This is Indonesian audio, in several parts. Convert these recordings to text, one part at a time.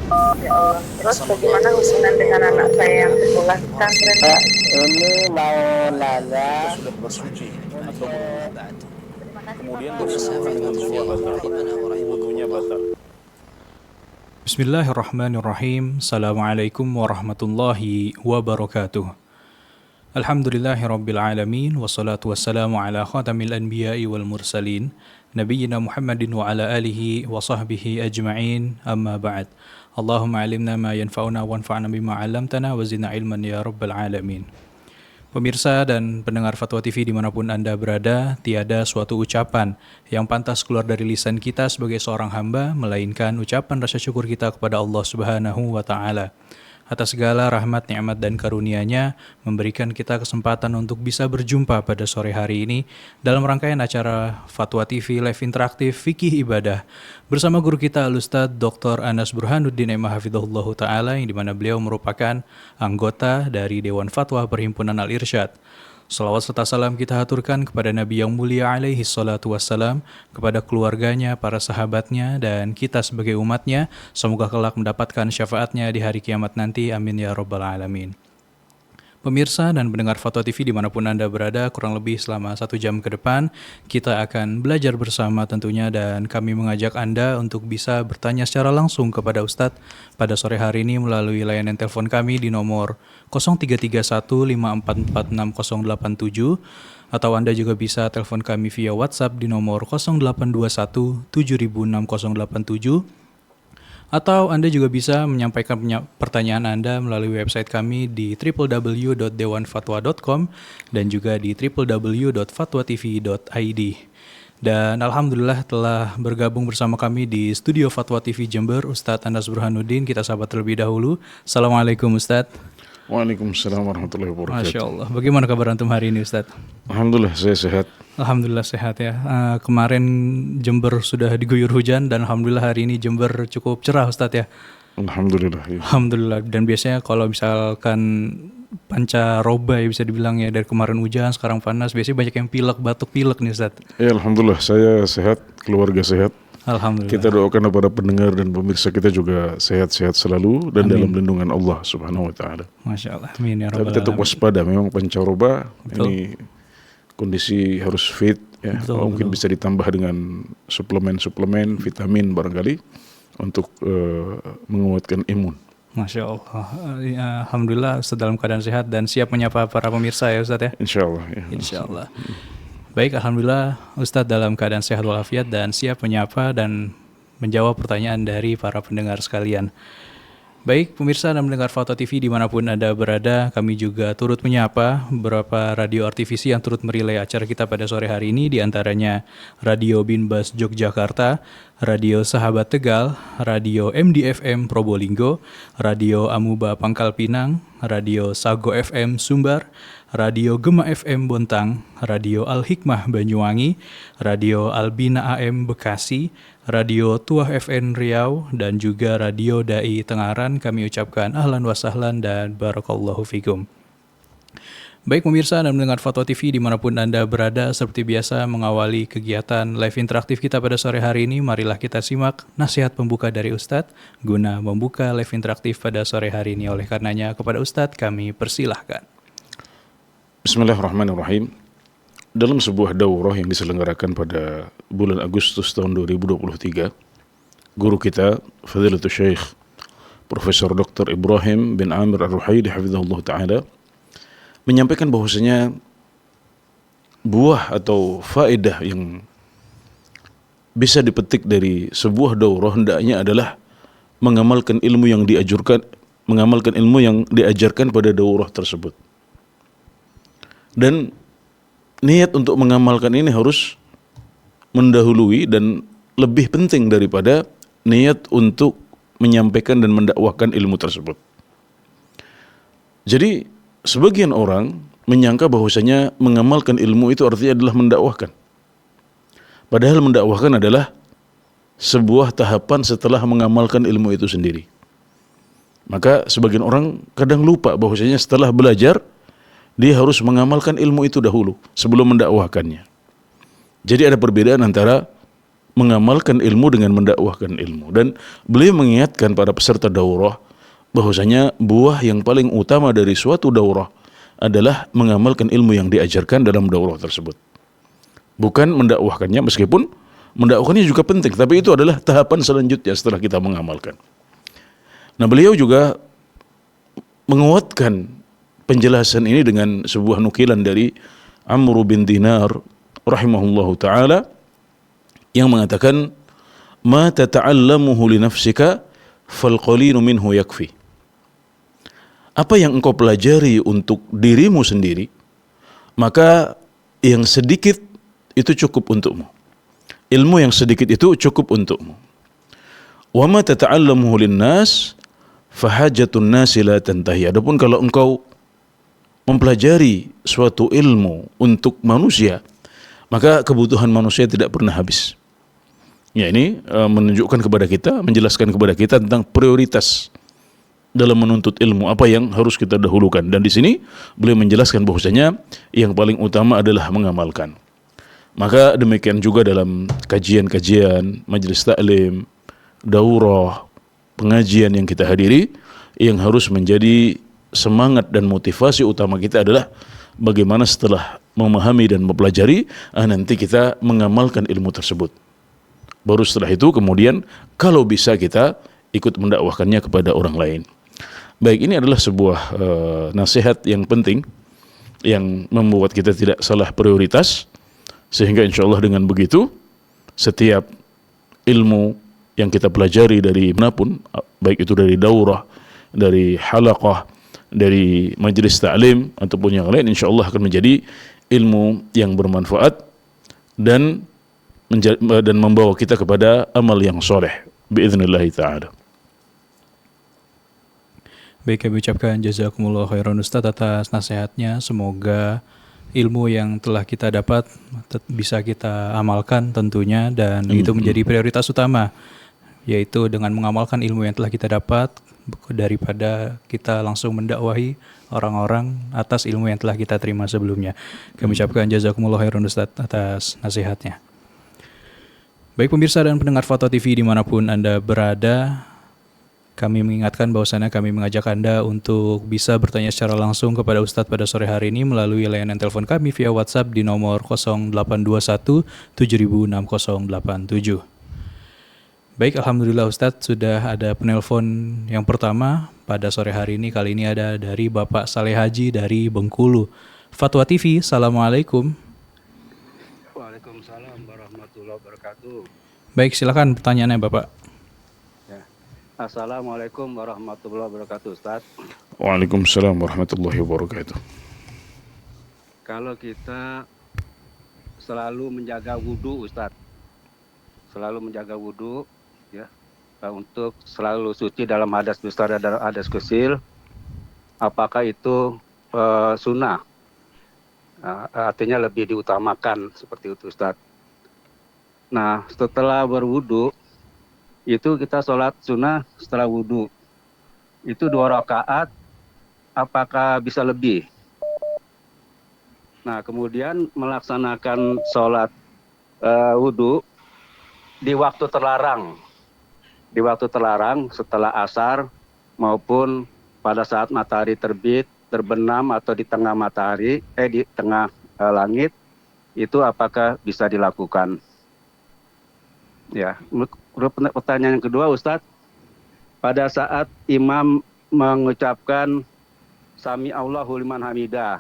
Ya Allah. Terus bagaimana hubungan dengan anak saya yang sekolah pesantren? Pak, ini mau nanya Kita sudah bersuci atau berwudu. Terima kasih Kemudian Bapak. bersentuhan dengan wudunya batal. Wudunya batal. Bismillahirrahmanirrahim. Assalamualaikum warahmatullahi wabarakatuh. Alhamdulillahirabbil alamin wassalatu wassalamu ala khatamil anbiya'i wal mursalin nabiyyina Muhammadin wa ala alihi wa sahbihi ajma'in. Amma ba'd. Allahumma alimna ma yanfa'una wanfa'na bima 'allamtana wa zidna ilman ya rabbal alamin. Pemirsa dan pendengar Fatwa TV dimanapun Anda berada, tiada suatu ucapan yang pantas keluar dari lisan kita sebagai seorang hamba, melainkan ucapan rasa syukur kita kepada Allah Subhanahu wa Ta'ala atas segala rahmat, nikmat, dan karunia-Nya, memberikan kita kesempatan untuk bisa berjumpa pada sore hari ini dalam rangkaian acara Fatwa TV Live Interaktif Fikih Ibadah bersama guru kita Al-Ustadz Dr. Anas Burhanuddin M. Hafidhahullah Ta'ala, yang dimana beliau merupakan anggota dari Dewan Fatwa Perhimpunan Al-Irsyad. Salawat serta salam kita haturkan kepada Nabi yang mulia alaihi salatu wassalam, kepada keluarganya, para sahabatnya, dan kita sebagai umatnya. Semoga kelak mendapatkan syafaatnya di hari kiamat nanti. Amin ya rabbal alamin. Pemirsa dan pendengar Fatwa TV dimanapun Anda berada, kurang lebih selama 1 jam ke depan kita akan belajar bersama tentunya, dan kami mengajak Anda untuk bisa bertanya secara langsung kepada Ustadz pada sore hari ini melalui layanan telepon kami di nomor 0331544687, atau Anda juga bisa telepon kami via WhatsApp di nomor 0821706087, atau Anda juga bisa menyampaikan pertanyaan Anda melalui website kami di www.dewanfatwa.com dan juga di www.fatwatv.id. Dan Alhamdulillah telah bergabung bersama kami di studio Fatwa TV Jember Ustadz Anas Burhanuddin. Kita sahabat terlebih dahulu. Assalamualaikum Ustadz. Waalaikumsalam warahmatullahi wabarakatuh. Masya Allah. Bagaimana kabar antum hari ini Ustadz? Alhamdulillah saya sehat. Alhamdulillah sehat ya. Kemarin Jember sudah diguyur hujan dan Alhamdulillah hari ini Jember cukup cerah Ustadz ya. Alhamdulillah. Ya. Alhamdulillah. Dan biasanya kalau misalkan pancaroba ya bisa dibilang ya, dari kemarin hujan sekarang panas, biasanya banyak yang pilek, batuk pilek nih Ustadz. Ya Alhamdulillah saya sehat, keluarga sehat. Alhamdulillah. Kita doakan kepada pendengar dan pemirsa kita juga sehat-sehat selalu dan dalam lindungan Allah Subhanahu wa Ta'ala. Masya Allah. Amin ya Tapi rabbal tetap alamin. waspada, memang pancaroba Betul. ini kondisi harus fit ya. Betul, Mungkin bisa ditambah dengan suplemen vitamin barangkali untuk menguatkan imun. Masya Allah. Alhamdulillah Ustadz dalam keadaan sehat dan siap menyapa para pemirsa ya Ustadz ya. Insyaallah ya. Insya Allah. Baik, Alhamdulillah Ustadz dalam keadaan sehat walafiat dan siap menyapa dan menjawab pertanyaan dari para pendengar sekalian. Baik, pemirsa dan mendengar Fatwa TV dimanapun Anda berada, kami juga turut menyapa beberapa radio RTVC yang turut merilai acara kita pada sore hari ini, diantaranya Radio Binbas Yogyakarta, Radio Sahabat Tegal, Radio MDFM Probolinggo, Radio Amuba Pangkal Pinang, Radio Sago FM Sumbar, Radio Gema FM Bontang, Radio Al-Hikmah Banyuwangi, Radio Albina AM Bekasi, Radio Tuah FN Riau, dan juga Radio Dai Tengaran. Kami ucapkan ahlan wa sahlan dan barakallahu fikum. Baik pemirsa dan mendengar Fatwa TV dimanapun Anda berada, seperti biasa mengawali kegiatan live interaktif kita pada sore hari ini, marilah kita simak nasihat pembuka dari Ustadz guna membuka live interaktif pada sore hari ini. Oleh karenanya kepada Ustadz kami persilahkan. Bismillahirrahmanirrahim. Dalam sebuah daurah yang diselenggarakan pada bulan Agustus tahun 2023, guru kita Fadilatul Syekh Profesor Dr. Ibrahim bin Amir Ar-Ruhaili hafizahullah ta'ala menyampaikan bahwasanya buah atau faedah yang bisa dipetik dari sebuah daurah hendaknya adalah mengamalkan ilmu yang diajarkan pada daurah tersebut. Dan niat untuk mengamalkan ini harus mendahului dan lebih penting daripada niat untuk menyampaikan dan mendakwahkan ilmu tersebut. Jadi sebagian orang menyangka bahwasanya mengamalkan ilmu itu artinya adalah mendakwahkan. Padahal mendakwahkan adalah sebuah tahapan setelah mengamalkan ilmu itu sendiri. Maka sebagian orang kadang lupa bahwasanya setelah belajar dia harus mengamalkan ilmu itu dahulu sebelum mendakwahkannya. Jadi ada perbedaan antara mengamalkan ilmu dengan mendakwahkan ilmu. Dan beliau mengingatkan para peserta daurah bahwasanya buah yang paling utama dari suatu daurah adalah mengamalkan ilmu yang diajarkan dalam daurah tersebut. Bukan mendakwahkannya, meskipun mendakwahkannya juga penting, tapi itu adalah tahapan selanjutnya setelah kita mengamalkan. Nah, beliau juga menguatkan penjelasan ini dengan sebuah nukilan dari Amr bin Dinar rahimahullahu taala yang mengatakan, "Ma tata'allamuhu li nafsika fal qalinu minhu yakfi." Apa yang engkau pelajari untuk dirimu sendiri, maka yang sedikit itu cukup untukmu. Ilmu yang sedikit itu cukup untukmu. Wa ma tata'allamuhu linnas fahajatun nasi la tantahi. Adapun kalau engkau mempelajari suatu ilmu untuk manusia, maka kebutuhan manusia tidak pernah habis. Ya, ini menunjukkan kepada kita, menjelaskan kepada kita tentang prioritas dalam menuntut ilmu, apa yang harus kita dahulukan. Dan di sini beliau menjelaskan bahwasanya yang paling utama adalah mengamalkan. Maka demikian juga dalam kajian-kajian, majelis taklim, daurah, pengajian yang kita hadiri, yang harus menjadi semangat dan motivasi utama kita adalah bagaimana setelah memahami dan mempelajari, nanti kita mengamalkan ilmu tersebut. Baru setelah itu kemudian kalau bisa kita ikut mendakwahkannya kepada orang lain. Baik, ini adalah sebuah nasihat yang penting yang membuat kita tidak salah prioritas, sehingga insya Allah dengan begitu setiap ilmu yang kita pelajari dari manapun, baik itu dari daurah, dari halaqah, dari majelis ta'lim ataupun yang lain, insya Allah akan menjadi ilmu yang bermanfaat dan membawa kita kepada amal yang soleh biiznillah ta'ala. Baik, kami ucapkan jazakumullah khairan Ustaz atas nasihatnya. Semoga ilmu yang telah kita dapat bisa kita amalkan tentunya, dan itu menjadi prioritas utama, yaitu dengan mengamalkan ilmu yang telah kita dapat daripada kita langsung mendakwahi orang-orang atas ilmu yang telah kita terima sebelumnya. Kami ucapkan jazakumullah khairan Ustaz atas nasihatnya. Baik pemirsa dan pendengar Fatwa TV dimanapun Anda berada, kami mengingatkan bahwasannya kami mengajak Anda untuk bisa bertanya secara langsung kepada Ustadz pada sore hari ini melalui layanan telepon kami via WhatsApp di nomor 0821 706087. Baik, alhamdulillah Ustadz, sudah ada penelpon yang pertama pada sore hari ini. Kali ini ada dari Bapak Saleh Haji dari Bengkulu. Fatwa TV, Assalamualaikum. Waalaikumsalam warahmatullahi wabarakatuh. Baik, silakan pertanyaannya Bapak. Assalamualaikum warahmatullahi wabarakatuh, Ustaz. Waalaikumsalam warahmatullahi wabarakatuh. Kalau kita selalu menjaga wudhu, Ustaz, selalu menjaga wudhu, ya, untuk selalu suci dalam hadas besar dan hadas kecil, apakah itu sunnah? Artinya lebih diutamakan seperti itu, Ustaz. Nah, setelah berwudhu, itu kita sholat sunnah setelah wudhu. Itu 2 rakaat, apakah bisa lebih? Nah, kemudian melaksanakan sholat wudhu di waktu terlarang. Di waktu terlarang setelah asar maupun pada saat matahari terbit, terbenam atau di tengah matahari, di tengah langit, itu apakah bisa dilakukan? Ya, pertanyaan yang kedua, Ustadz, pada saat imam mengucapkan Sami Allahu liman hamidah,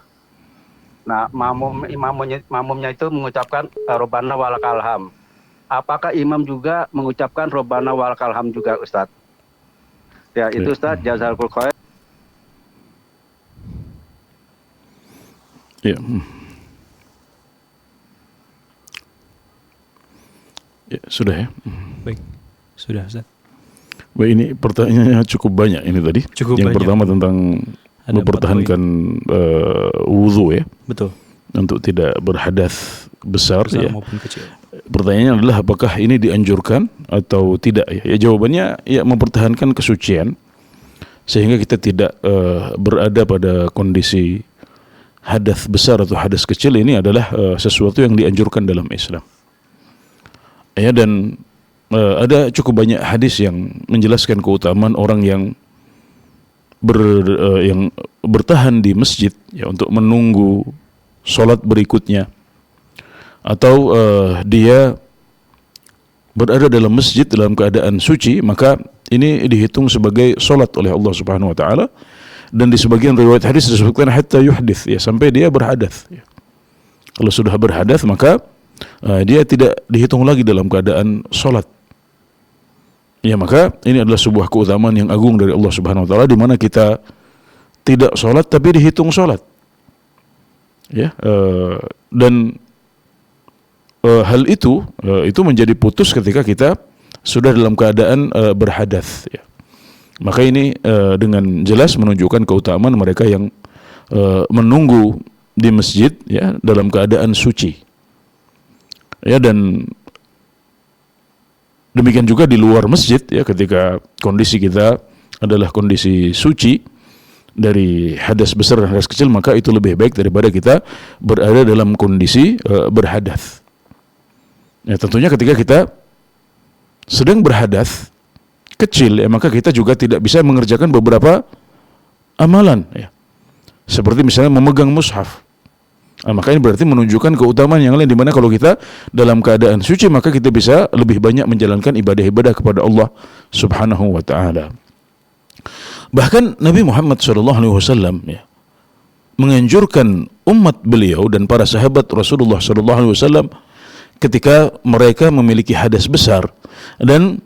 nah makmumnya itu mengucapkan Robbana walakal ham. Apakah imam juga mengucapkan Robbana walakal ham juga, Ustadz? Ya, itu Ustadz, jazakallahu khair. Ya. Ya, sudah ya. Baik, sudah Ustaz. Baik, ini pertanyaannya cukup banyak ini tadi. Cukup yang banyak. Pertama tentang Ada mempertahankan wudhu ya. Betul. Untuk tidak berhadas besar Besar ya. maupun kecil. Pertanyaannya adalah apakah ini dianjurkan atau tidak ya? Ya, jawabannya ya mempertahankan kesucian sehingga kita tidak berada pada kondisi hadas besar atau hadas kecil. Ini adalah sesuatu yang dianjurkan dalam Islam. Ya, dan ada cukup banyak hadis yang menjelaskan keutamaan orang yang yang bertahan di masjid ya untuk menunggu sholat berikutnya, atau dia berada dalam masjid dalam keadaan suci, maka ini dihitung sebagai sholat oleh Allah Subhanahu wa taala. Dan di sebagian riwayat hadis disebutkan hatta yuhdits, ya, sampai dia berhadas ya. Kalau sudah berhadas maka dia tidak dihitung lagi dalam keadaan sholat. Ya, maka ini adalah sebuah keutamaan yang agung dari Allah Subhanahu wa taala, di mana kita tidak sholat tapi dihitung sholat. Ya, dan hal itu menjadi putus ketika kita sudah dalam keadaan berhadas ya. Maka ini dengan jelas menunjukkan keutamaan mereka yang menunggu di masjid ya dalam keadaan suci. Ya, dan demikian juga di luar masjid ya, ketika kondisi kita adalah kondisi suci dari hadas besar dan hadas kecil, maka itu lebih baik daripada kita berada dalam kondisi berhadas. Ya, tentunya ketika kita sedang berhadas kecil ya, maka kita juga tidak bisa mengerjakan beberapa amalan ya. Seperti misalnya memegang mushaf. Maka ini berarti menunjukkan keutamaan yang lain, di mana kalau kita dalam keadaan suci maka kita bisa lebih banyak menjalankan ibadah-ibadah kepada Allah Subhanahu wa taala. Bahkan Nabi Muhammad SAW ya, menganjurkan umat beliau dan para sahabat Rasulullah SAW ketika mereka memiliki hadas besar dan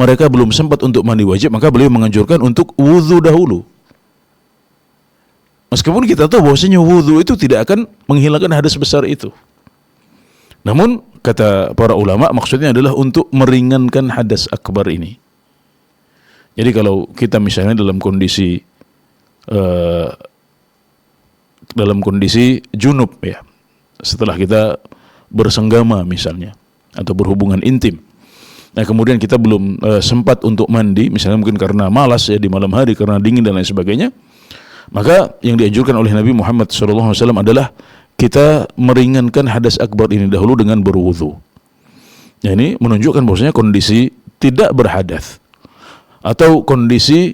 mereka belum sempat untuk mandi wajib, maka beliau menganjurkan untuk wudu dahulu. Meskipun kita tahu bahwasanya wudu itu tidak akan menghilangkan hadas besar itu. Namun kata para ulama maksudnya adalah untuk meringankan hadas akbar ini. Jadi kalau kita misalnya dalam kondisi junub ya, setelah kita bersenggama misalnya atau berhubungan intim, nah kemudian kita belum sempat untuk mandi, misalnya mungkin karena malas ya di malam hari, karena dingin dan lain sebagainya, maka yang dianjurkan oleh Nabi Muhammad SAW adalah kita meringankan hadas akbar ini dahulu dengan berwudu. Nah, ini menunjukkan bahwasanya kondisi tidak berhadas atau kondisi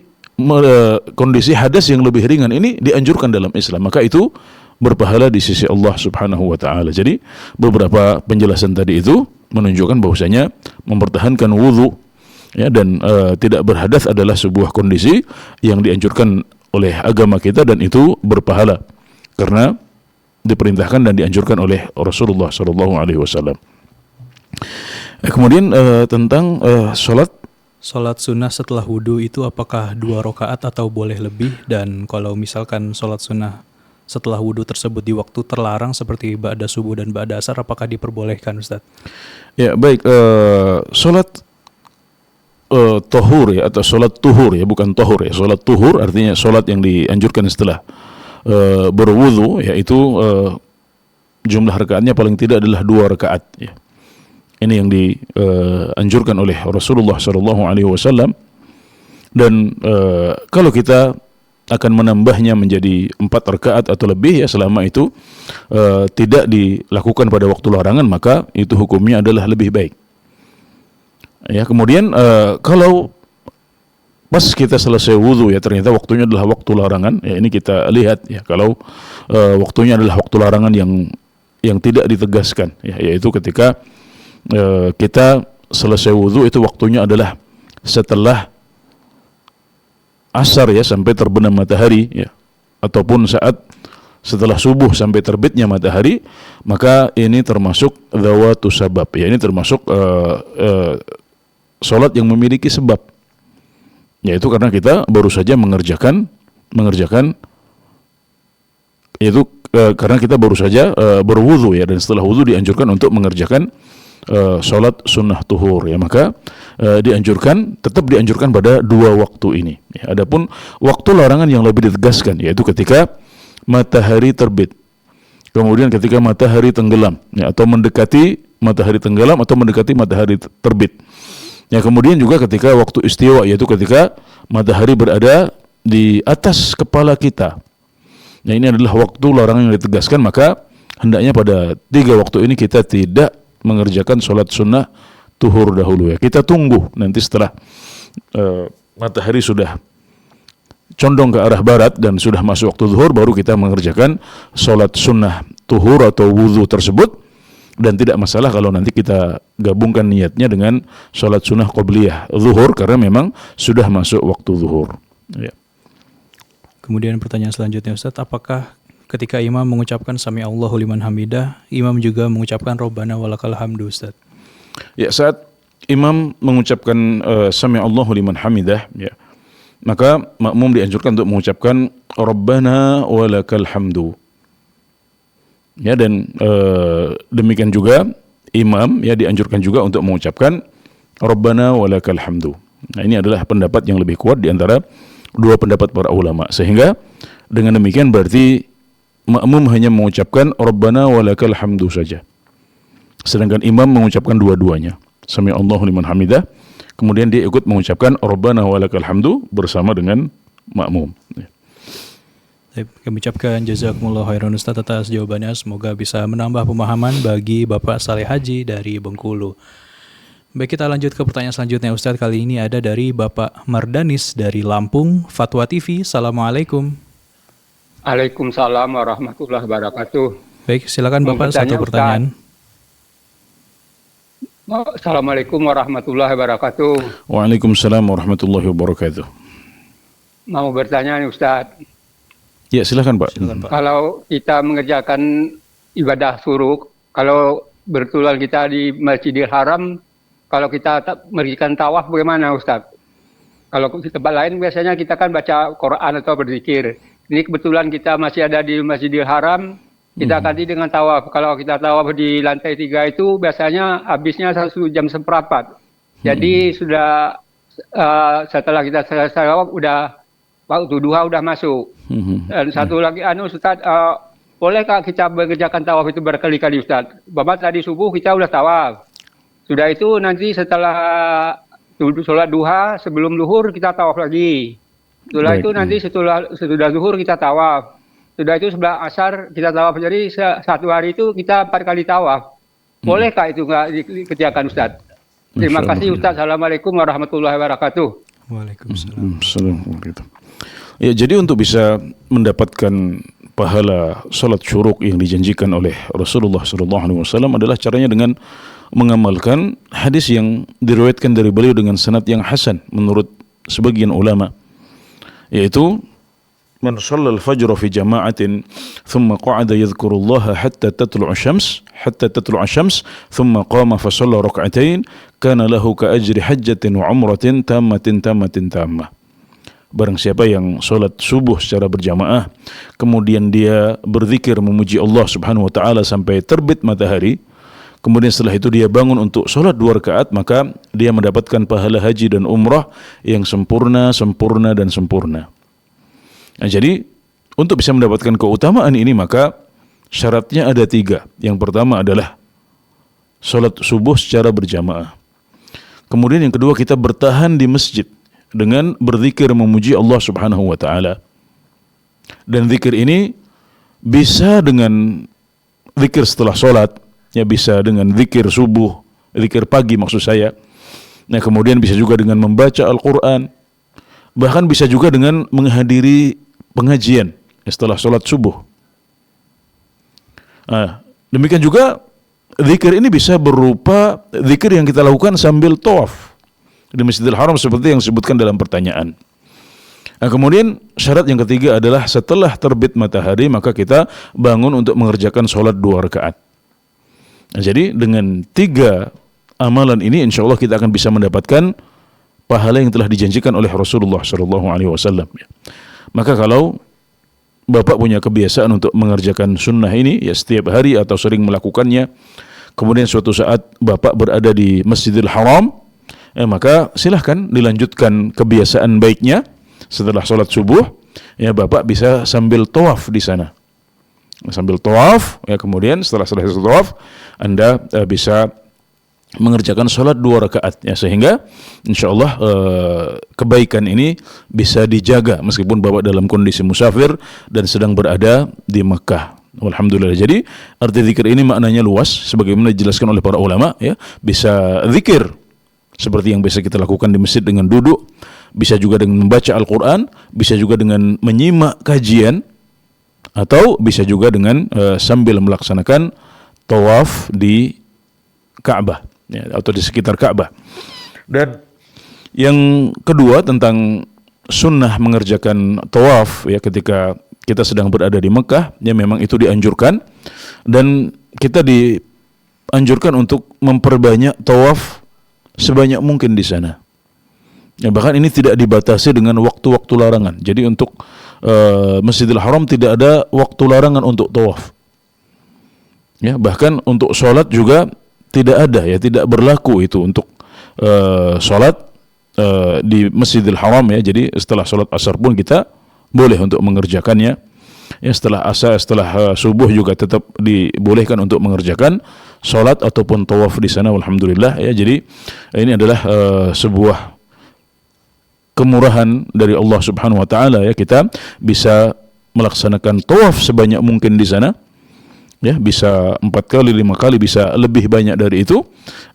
hadas yang lebih ringan ini dianjurkan dalam Islam, maka itu berpahala di sisi Allah Subhanahu wa taala. Jadi beberapa penjelasan tadi itu menunjukkan bahwasanya mempertahankan wudu ya dan tidak berhadas adalah sebuah kondisi yang dianjurkan oleh agama kita, dan itu berpahala karena diperintahkan dan dianjurkan oleh Rasulullah sallallahu alaihi wasallam. Kemudian tentang Salat sunnah setelah wudu itu apakah 2 rakaat atau boleh lebih? Dan kalau misalkan salat sunnah setelah wudu tersebut di waktu terlarang seperti ba'da subuh dan ba'da asar, apakah diperbolehkan, Ustaz? Ya, baik. Salat tohur ya, atau salat tuhur ya, bukan tohur ya. Salat tuhur artinya salat yang dianjurkan setelah berwudu, yaitu jumlah rakaatnya paling tidak adalah 2 rakaat ya. Ini yang dianjurkan oleh Rasulullah SAW. Dan kalau kita akan menambahnya menjadi 4 rakaat atau lebih ya, selama itu tidak dilakukan pada waktu larangan, maka itu hukumnya adalah lebih baik. Ya, kemudian kalau pas kita selesai wudu ya ternyata waktunya adalah waktu larangan, ya ini kita lihat ya, kalau waktunya adalah waktu larangan yang tidak ditegaskan ya, yaitu ketika kita selesai wudu itu waktunya adalah setelah asar ya sampai terbenam matahari ya, ataupun saat setelah subuh sampai terbitnya matahari, maka ini termasuk dzawatu sabab ya, ini termasuk salat yang memiliki sebab, yaitu karena kita baru saja mengerjakan yaitu karena kita baru saja berwudu ya, dan setelah wudu dianjurkan untuk mengerjakan salat sunnah tuhur ya, maka tetap dianjurkan pada 2 waktu ini ya. Adapun waktu larangan yang lebih ditegaskan yaitu ketika matahari terbit, kemudian ketika matahari tenggelam ya, atau mendekati matahari tenggelam atau mendekati matahari terbit ya, kemudian juga ketika waktu istiwa, yaitu ketika matahari berada di atas kepala kita. Nah, ini adalah waktu larangan yang ditegaskan, maka hendaknya pada 3 waktu ini kita tidak mengerjakan sholat sunnah tuhur dahulu ya. Kita tunggu nanti setelah matahari sudah condong ke arah barat dan sudah masuk waktu zuhur, baru kita mengerjakan sholat sunnah tuhur atau wudhu tersebut. Dan tidak masalah kalau nanti kita gabungkan niatnya dengan sholat sunnah qobliyah zuhur, karena memang sudah masuk waktu zuhur ya. Kemudian pertanyaan selanjutnya Ustaz, apakah ketika imam mengucapkan sami Allahu liman hamidah, imam juga mengucapkan Rabbana walakal hamdu Ustaz? Ya, saat imam mengucapkan sami Allahu liman hamidah ya, maka makmum dianjurkan untuk mengucapkan Rabbana walakal hamdu. Ya, dan demikian juga imam ya dianjurkan juga untuk mengucapkan Rabbana walakal hamdu. Nah, ini adalah pendapat yang lebih kuat di antara dua pendapat para ulama. Sehingga dengan demikian berarti makmum hanya mengucapkan Rabbana walakal hamdu saja. Sedangkan imam mengucapkan dua-duanya. Sami Allahu liman hamidah. Kemudian dia ikut mengucapkan Rabbana walakal hamdu bersama dengan makmum. Kami ucapkan jazakumullah khairan Ustaz atas jawabannya. Semoga bisa menambah pemahaman bagi Bapak Saleh Haji dari Bengkulu. Baik, kita lanjut ke pertanyaan selanjutnya Ustaz. Kali ini ada dari Bapak Mardanis dari Lampung, Fatwa TV. Assalamualaikum. Waalaikumsalam warahmatullahi wabarakatuh. Baik, silakan Bapak, satu pertanyaan. Assalamualaikum warahmatullahi wabarakatuh. Waalaikumsalam warahmatullahi wabarakatuh. Mau bertanya nih Ustaz. Ya, silakan Pak. Kalau kita mengerjakan ibadah syuruk, kalau bertulan kita di Masjidil Haram, kalau kita mengerjakan tawaf bagaimana Ustaz? Kalau di tempat lain biasanya kita kan baca Quran atau berzikir. Ini kebetulan kita masih ada di Masjidil Haram, kita ganti dengan tawaf. Kalau kita tawaf di lantai 3 itu biasanya habisnya 1 jam seperempat. Jadi sudah setelah kita selesai tawaf udah waktu duha udah masuk. Dan satu lagi Ustaz, bolehkah kita mengerjakan tawaf itu berkali-kali Ustaz? Bapak tadi subuh kita udah tawaf. Sudah itu nanti setelah sholat duha sebelum zuhur kita tawaf lagi. Setelah itu nanti setelah zuhur kita tawaf. Sudah itu sebelah asar kita tawaf. Jadi satu hari itu kita 4 kali tawaf. Bolehkah itu nggak dikerjakan Ustaz? Terima kasih Ustaz. Assalamualaikum warahmatullahi wabarakatuh. Waalaikumsalam. Ya, jadi untuk bisa mendapatkan pahala salat syuruk yang dijanjikan oleh Rasulullah SAW adalah caranya dengan mengamalkan hadis yang diriwayatkan dari beliau dengan sanad yang hasan menurut sebagian ulama, yaitu man shallal fajr fi jama'atin thumma qa'ada yadhkurullaha hatta tatlu'a syams thumma qama fa shalla rak'atain kana lahu ka ajri hajjatin wa umratin tammatin. Barang siapa yang sholat subuh secara berjamaah, kemudian dia berzikir memuji Allah Subhanahu wa taala sampai terbit matahari, kemudian setelah itu dia bangun untuk sholat 2 rakaat, maka dia mendapatkan pahala haji dan umrah yang sempurna. Nah, jadi untuk bisa mendapatkan keutamaan ini maka syaratnya ada 3. Yang pertama adalah sholat subuh secara berjamaah. Kemudian yang kedua, kita bertahan di masjid dengan berzikir memuji Allah Subhanahu wa taala. Dan zikir ini bisa dengan zikir setelah sholat, ya bisa dengan zikir subuh, zikir pagi maksud saya. Nah, kemudian bisa juga dengan membaca Al-Quran, bahkan bisa juga dengan menghadiri pengajian setelah sholat subuh. Nah, demikian juga zikir ini bisa berupa zikir yang kita lakukan sambil tawaf di Masjidil Haram seperti yang disebutkan dalam pertanyaan. Nah, kemudian syarat yang ketiga adalah setelah terbit matahari maka kita bangun untuk mengerjakan sholat 2 rakaat. Nah, jadi dengan 3 amalan ini insya Allah kita akan bisa mendapatkan pahala yang telah dijanjikan oleh Rasulullah SAW. Maka kalau Bapak punya kebiasaan untuk mengerjakan sunnah ini ya setiap hari atau sering melakukannya, kemudian suatu saat Bapak berada di Masjidil Haram, maka silahkan dilanjutkan kebiasaan baiknya. Setelah sholat subuh, ya Bapak bisa sambil tawaf di sana. Sambil tawaf, ya kemudian setelah selesai tawaf, Anda bisa mengerjakan sholat 2 rakaat, ya sehingga insya Allah kebaikan ini bisa dijaga meskipun Bapak dalam kondisi musafir dan sedang berada di Mekah. Alhamdulillah. Jadi arti zikir ini maknanya luas sebagaimana dijelaskan oleh para ulama ya. Bisa zikir seperti yang biasa kita lakukan di masjid dengan duduk, bisa juga dengan membaca Al-Qur'an, bisa juga dengan menyimak kajian, atau bisa juga dengan sambil melaksanakan tawaf di Ka'bah ya, atau di sekitar Ka'bah. Dan yang kedua tentang sunnah mengerjakan tawaf ya ketika kita sedang berada di Mekah, ya memang itu dianjurkan dan kita dianjurkan untuk memperbanyak tawaf sebanyak mungkin di sana. Ya, bahkan ini tidak dibatasi dengan waktu-waktu larangan. Jadi untuk Masjidil Haram tidak ada waktu larangan untuk tawaf. Ya, bahkan untuk sholat juga tidak ada ya, tidak berlaku itu untuk sholat di Masjidil Haram ya. Jadi setelah sholat asar pun kita boleh untuk mengerjakannya. Ya, setelah asar, setelah subuh juga tetap dibolehkan untuk mengerjakan sholat ataupun tawaf di sana. Alhamdulillah ya. Jadi ini adalah sebuah kemurahan dari Allah Subhanahu wa taala ya, kita bisa melaksanakan tawaf sebanyak mungkin di sana. Ya, bisa 4 kali, 5 kali, bisa lebih banyak dari itu.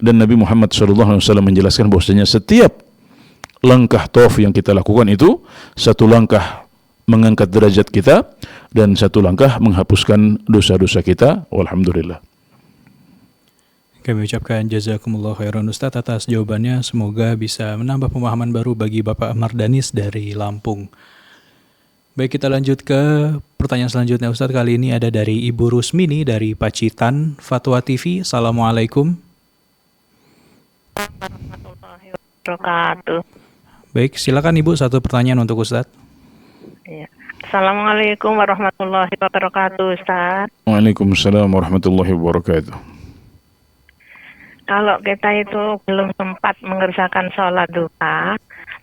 Dan Nabi Muhammad SAW menjelaskan bahwasanya setiap langkah tawaf yang kita lakukan itu satu langkah mengangkat derajat kita dan satu langkah menghapuskan dosa-dosa kita. Walhamdulillah. Kami ucapkan jazakumullah khairan Ustaz atas jawabannya. Semoga bisa menambah pemahaman baru bagi Bapak Mardanis dari Lampung. Baik, kita lanjut ke pertanyaan selanjutnya Ustaz. Kali ini ada dari Ibu Rusmini dari Pacitan, Fatwa TV. Assalamualaikum. Warahmatullahi wabarakatuh. Baik, silakan Ibu, satu pertanyaan untuk Ustaz. Ya. Assalamualaikum warahmatullahi wabarakatuh, Ustaz. Waalaikumsalam warahmatullahi wabarakatuh. Kalau kita itu belum sempat mengerjakan sholat duha,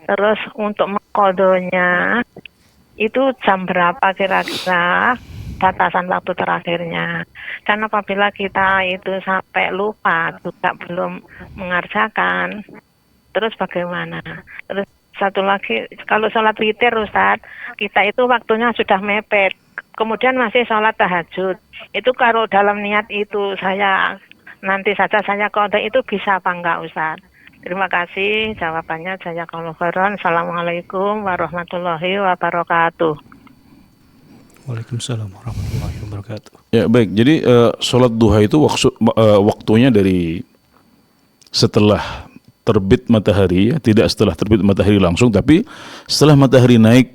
terus untuk mengqadhonya itu jam berapa kira-kira batasan waktu terakhirnya? Karena apabila kita itu sampai lupa juga belum mengerjakan, terus bagaimana? Terus satu lagi, kalau sholat witir Ustaz, kita itu waktunya sudah mepet, kemudian masih sholat tahajud. Itu kalau dalam niat itu saya nanti saja saya qadha, itu bisa apa enggak Ustaz? Terima kasih jawabannya. Jazakallahu khairan. Assalamualaikum warahmatullahi wabarakatuh. Waalaikumsalam warahmatullahi wabarakatuh. Ya baik, jadi sholat duha itu waktunya dari setelah terbit matahari ya, tidak setelah terbit matahari langsung, tapi setelah matahari naik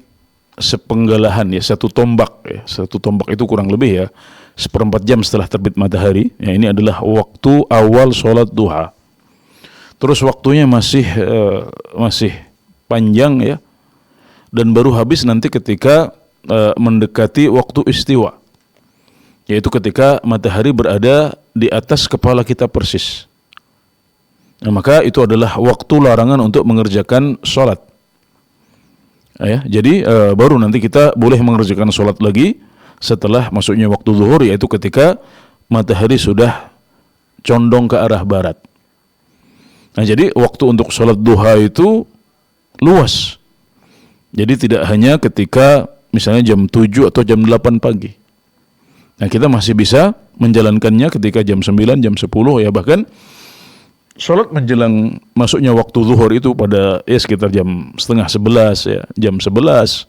sepenggalahan ya, satu tombak ya. Satu tombak itu kurang lebih ya 1/4 jam setelah terbit matahari ya, ini adalah waktu awal sholat duha. Terus waktunya masih panjang ya, dan baru habis nanti ketika mendekati waktu istiwa, yaitu ketika matahari berada di atas kepala kita persis. Nah, maka itu adalah waktu larangan untuk mengerjakan sholat. Ya, jadi baru nanti kita boleh mengerjakan sholat lagi setelah masuknya waktu zuhur, yaitu ketika matahari sudah condong ke arah barat. Nah, jadi waktu untuk sholat duha itu luas. Jadi tidak hanya ketika misalnya jam 7 atau jam 8 pagi. Nah, kita masih bisa menjalankannya ketika jam 9, jam 10 ya, bahkan sholat menjelang masuknya waktu zuhur itu pada sekitar jam 10:30 ya, jam 11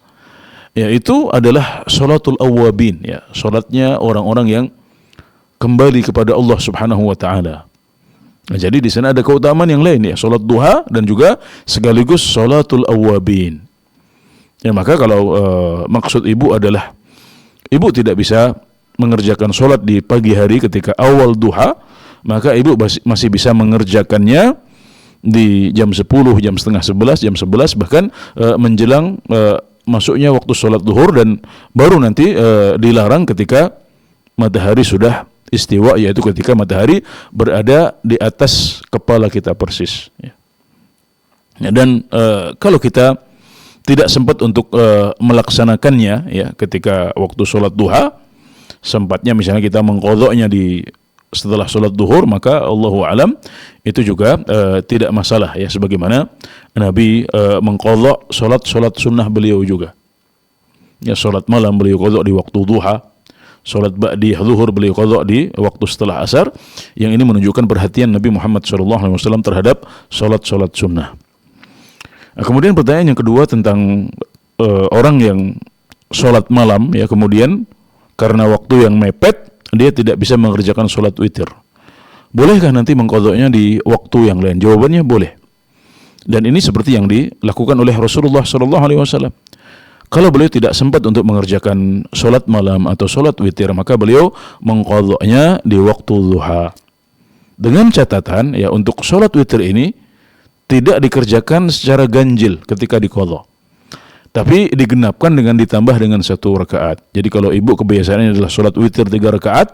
ya, itu adalah sholatul awwabin ya, sholatnya orang-orang yang kembali kepada Allah Subhanahu wa taala. Nah, jadi di sana ada keutamaan yang lain ya, sholat duha dan juga sekaligus sholatul awwabin. Ya, maka kalau maksud ibu adalah ibu tidak bisa mengerjakan sholat di pagi hari ketika awal duha, maka ibu masih bisa mengerjakannya di jam 10, jam 10:30, jam 11, bahkan menjelang masuknya waktu sholat zuhur, dan baru nanti dilarang ketika matahari sudah istiwa, yaitu ketika matahari berada di atas kepala kita persis. Ya. Dan kalau kita tidak sempat untuk melaksanakannya ya ketika waktu sholat duha, sempatnya misalnya kita mengqadhanya di setelah sholat duhur, maka Allahu a'lam itu juga tidak masalah ya, sebagaimana Nabi mengqadha sholat sunnah beliau juga ya, sholat malam beliau qadha di waktu duha, Salat ba'diyah zuhur beliau qadha di waktu setelah asar. Yang ini menunjukkan perhatian Nabi Muhammad SAW terhadap salat-salat sunnah. Nah, kemudian pertanyaan yang kedua tentang orang yang salat malam, ya, kemudian karena waktu yang mepet dia tidak bisa mengerjakan salat witir. Bolehkah nanti mengqadhanya di waktu yang lain? Jawabannya boleh. Dan ini seperti yang dilakukan oleh Rasulullah SAW. Kalau beliau tidak sempat untuk mengerjakan salat malam atau salat witir, maka beliau mengqadhanya di waktu duha. Dengan catatan, ya, untuk salat witir ini tidak dikerjakan secara ganjil ketika diqadha, tapi digenapkan dengan ditambah dengan 1 rakaat. Jadi kalau ibu kebiasaannya adalah salat witir 3 rakaat,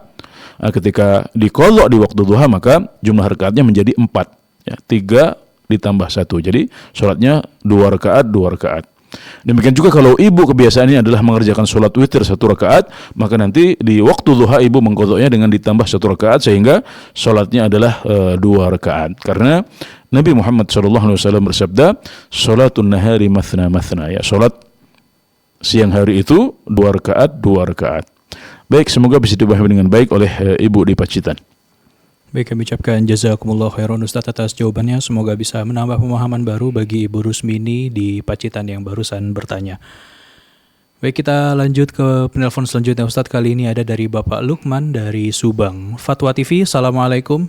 ketika diqadha di waktu duha maka jumlah rakaatnya menjadi 4, ya, 3 ditambah 1. Jadi salatnya 2 rakaat, 2 rakaat. Demikian juga kalau ibu kebiasaannya adalah mengerjakan salat witir 1 rakaat, maka nanti di waktu duha ibu mengqadhanya dengan ditambah 1 rakaat sehingga salatnya adalah 2 rakaat. Karena Nabi Muhammad SAW bersabda, salatun nahari mathna mathna, ya, salat siang hari itu 2 rakaat, 2 rakaat. Baik, semoga bisa dipahami dengan baik oleh ibu di Pacitan. Baik, kami ucapkan jazakumullah khairan Ustaz atas jawabannya. Semoga bisa menambah pemahaman baru bagi Ibu Rusmini di Pacitan yang barusan bertanya. Baik, kita lanjut ke penelpon selanjutnya Ustaz. Kali ini ada dari Bapak Lukman dari Subang. Fatwa TV, Assalamualaikum.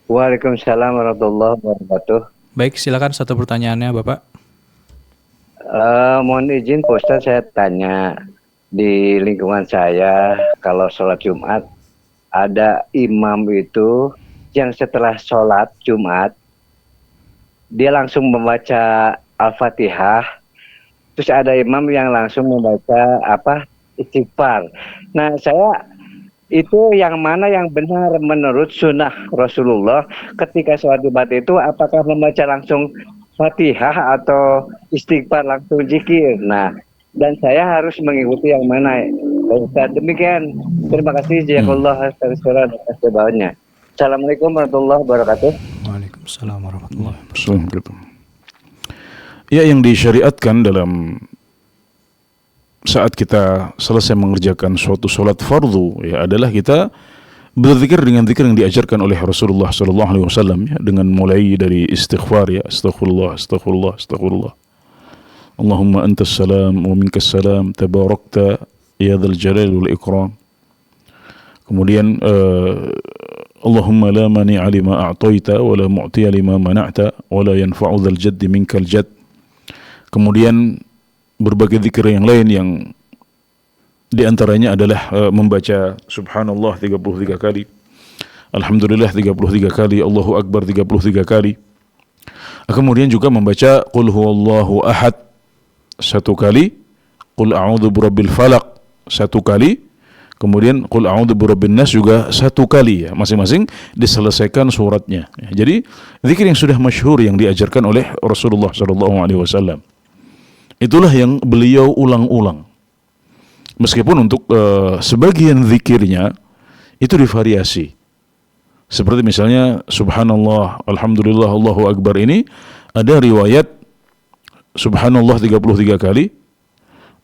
Waalaikumsalam warahmatullahi wabarakatuh. Baik, silakan satu pertanyaannya Bapak. Mohon izin Pak Ustadz, saya tanya, di lingkungan saya kalau sholat Jumat ada imam itu yang setelah sholat Jumat dia langsung membaca Al-Fatihah, terus ada imam yang langsung membaca istighfar. Nah, saya itu yang mana yang benar menurut sunnah Rasulullah ketika sholat Jumat itu, apakah membaca langsung Fatihah atau istighfar langsung zikir? Nah, dan saya harus mengikuti yang mana? Ustaz, demikian. Terima kasih. Jazakallah khairan atas jawabannya. Assalamualaikum warahmatullahi wabarakatuh. Waalaikumsalam warahmatullahi wabarakatuh. Ya, yang disyariatkan dalam saat kita selesai mengerjakan suatu salat fardu, ya, adalah kita berzikir dengan zikir yang diajarkan oleh Rasulullah SAW, ya, dengan mulai dari istighfar, ya, astaghfirullah, astaghfirullah, astaghfirullah. Allahumma antas salam wa minkas salam, tabarakta ya dzal jalali wal ikram. Kemudian Allahumma la mani'a lima a'taita wa la mu'tiya lima mana'ta wa la yanfa'u dzal jaddi minkal jadd. Kemudian berbagai zikir yang lain yang di antaranya adalah membaca subhanallah 33 kali, alhamdulillah 33 kali, Allahu akbar 33 kali. Kemudian juga membaca qul huwallahu ahad 1 kali, qul a'udzu birabbil falaq 1 kali, kemudian qul a'udzu birabbin nas juga 1 kali, ya, masing-masing diselesaikan suratnya. Ya, jadi zikir yang sudah masyhur yang diajarkan oleh Rasulullah SAW. Itulah yang beliau ulang-ulang. Meskipun untuk sebagian zikirnya itu divariasi. Seperti misalnya subhanallah, alhamdulillah, Allahu akbar, ini ada riwayat subhanallah 33 kali,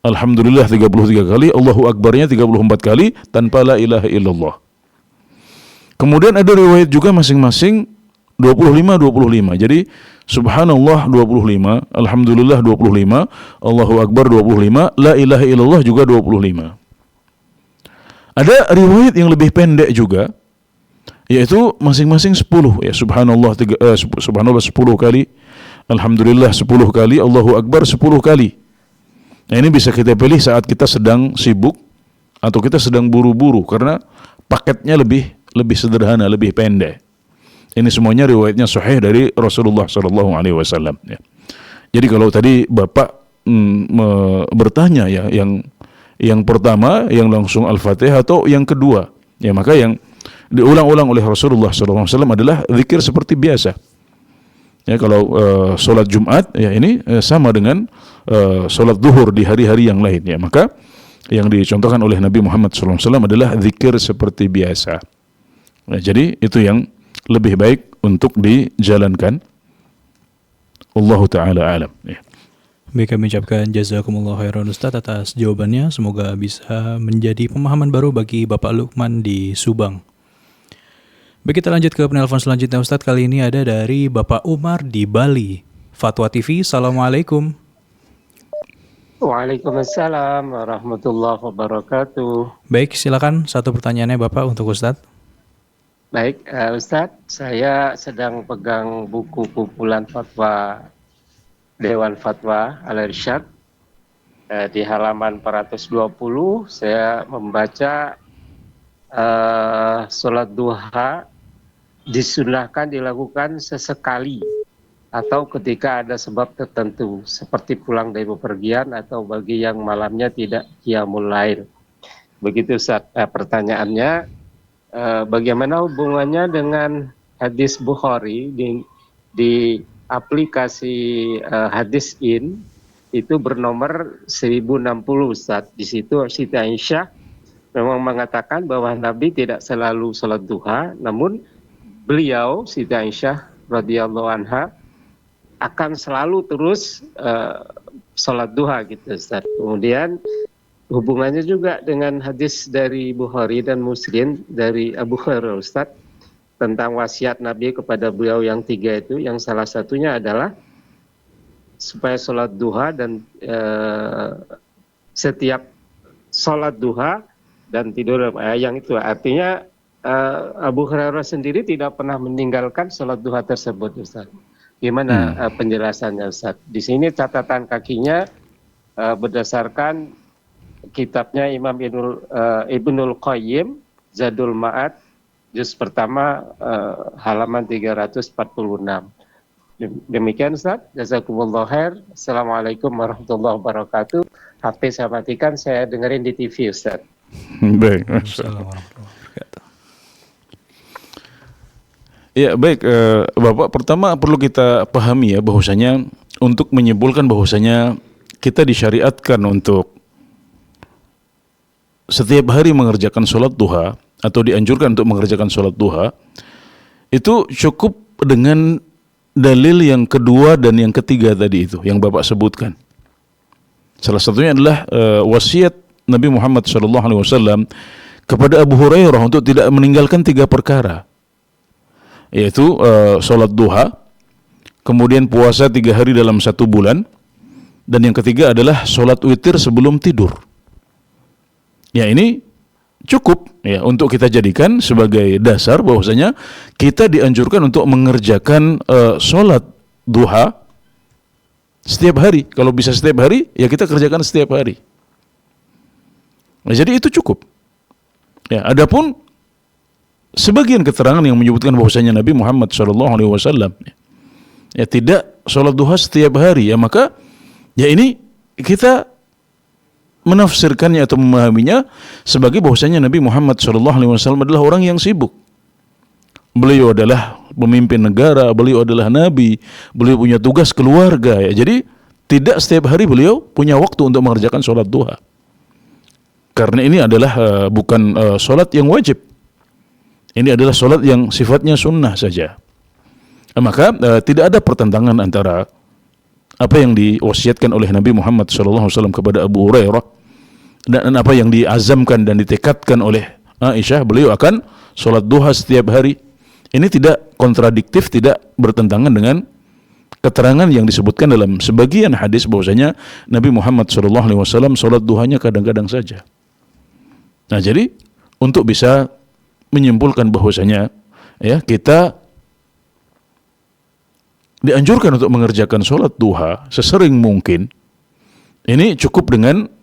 alhamdulillah 33 kali, Allahu akbarnya 34 kali tanpa la ilaha illallah. Kemudian ada riwayat juga masing-masing 25. Jadi subhanallah 25, alhamdulillah 25, Allahu akbar 25, la ilaha illallah juga 25. Ada riwayat yang lebih pendek juga, yaitu masing-masing 10, ya, subhanallah 10 kali, alhamdulillah 10 kali, Allahu akbar 10 kali. Nah, ini bisa kita pilih saat kita sedang sibuk atau kita sedang buru-buru karena paketnya lebih sederhana, lebih pendek. Ini semuanya riwayatnya sahih dari Rasulullah SAW. Ya. Jadi kalau tadi Bapak bertanya, ya, yang pertama yang langsung Al-Fatihah atau yang kedua, ya, maka yang diulang-ulang oleh Rasulullah SAW adalah zikir seperti biasa. Ya, kalau sholat Jumat, ya, ini sama dengan sholat zuhur di hari-hari yang lain, ya, maka yang dicontohkan oleh Nabi Muhammad SAW adalah zikir seperti biasa. Ya, jadi itu yang lebih baik untuk dijalankan. Allahu ta'ala alam, ya. Baik, kami ucapkan jazakumullah khairan Ustadz atas jawabannya. Semoga bisa menjadi pemahaman baru bagi Bapak Lukman di Subang. Baik, kita lanjut ke penelpon selanjutnya Ustadz. Kali ini ada dari Bapak Umar di Bali. Fatwa TV, Assalamualaikum. Waalaikumsalam warahmatullahi wabarakatuh. Baik, silakan satu pertanyaannya Bapak untuk Ustadz. Baik, Ustadz, saya sedang pegang buku kumpulan fatwa Dewan Fatwa Al-Irsyad. Di halaman 420 saya membaca sholat duha disunahkan dilakukan sesekali atau ketika ada sebab tertentu seperti pulang dari bepergian atau bagi yang malamnya tidak qiyamul lail. Begitu Ustaz. Pertanyaannya, bagaimana hubungannya dengan hadis Bukhari di aplikasi hadis itu bernomor 1060 Ustaz. Di situ Siti Aisyah memang mengatakan bahwa Nabi tidak selalu sholat duha, namun beliau Siti Aisyah radhiyallahu anha akan selalu terus sholat duha gitu Ustaz. Kemudian hubungannya juga dengan hadis dari Bukhari dan Muslim dari Abu Hurairah Ustaz tentang wasiat Nabi kepada beliau yang 3 itu, yang salah satunya adalah supaya sholat duha dan setiap sholat duha dan tidur yang itu artinya Abu Hurairah sendiri tidak pernah meninggalkan sholat duha tersebut Ustaz. Gimana penjelasannya Ustaz? Di sini catatan kakinya berdasarkan kitabnya Imam Ibnul Qayyim Zadul Ma'ad juz pertama halaman 346. Demikian Ustaz. Jazakumullah khair. Assalamualaikum warahmatullahi wabarakatuh. HP saya matikan, saya dengerin di TV Ustaz. Baik. Ya, baik Bapak, pertama perlu kita pahami ya bahwasanya untuk menyimpulkan bahwasanya kita disyariatkan untuk setiap hari mengerjakan sholat duha atau dianjurkan untuk mengerjakan sholat duha, itu cukup dengan dalil yang kedua dan yang ketiga tadi itu yang Bapak sebutkan. Salah satunya adalah wasiat Nabi Muhammad SAW kepada Abu Hurairah untuk tidak meninggalkan 3 perkara, yaitu sholat duha, kemudian puasa 3 hari dalam 1 bulan, dan yang ketiga adalah sholat witir sebelum tidur. Ya, ini cukup ya untuk kita jadikan sebagai dasar bahwasanya kita dianjurkan untuk mengerjakan sholat duha setiap hari. Kalau bisa setiap hari, ya kita kerjakan setiap hari. Nah, jadi itu cukup. Ya, adapun sebagian keterangan yang menyebutkan bahwasanya Nabi Muhammad SAW ya tidak sholat duha setiap hari, ya maka ya ini kita menafsirkannya atau memahaminya sebagai bahwasanya Nabi Muhammad SAW adalah orang yang sibuk. Beliau adalah pemimpin negara, beliau adalah nabi, beliau punya tugas keluarga ya. Jadi tidak setiap hari beliau punya waktu untuk mengerjakan sholat duha. Karena ini adalah bukan sholat yang wajib. Ini adalah sholat yang sifatnya sunnah saja. Maka tidak ada pertentangan antara apa yang diwasiatkan oleh Nabi Muhammad SAW kepada Abu Hurairah dan apa yang diazamkan dan ditekadkan oleh Aisyah, beliau akan sholat duha setiap hari. Ini tidak kontradiktif, tidak bertentangan dengan keterangan yang disebutkan dalam sebagian hadis bahwasanya Nabi Muhammad SAW sholat duhanya kadang-kadang saja. Nah, jadi untuk bisa menyimpulkan bahwasanya ya kita dianjurkan untuk mengerjakan sholat duha sesering mungkin, ini cukup dengan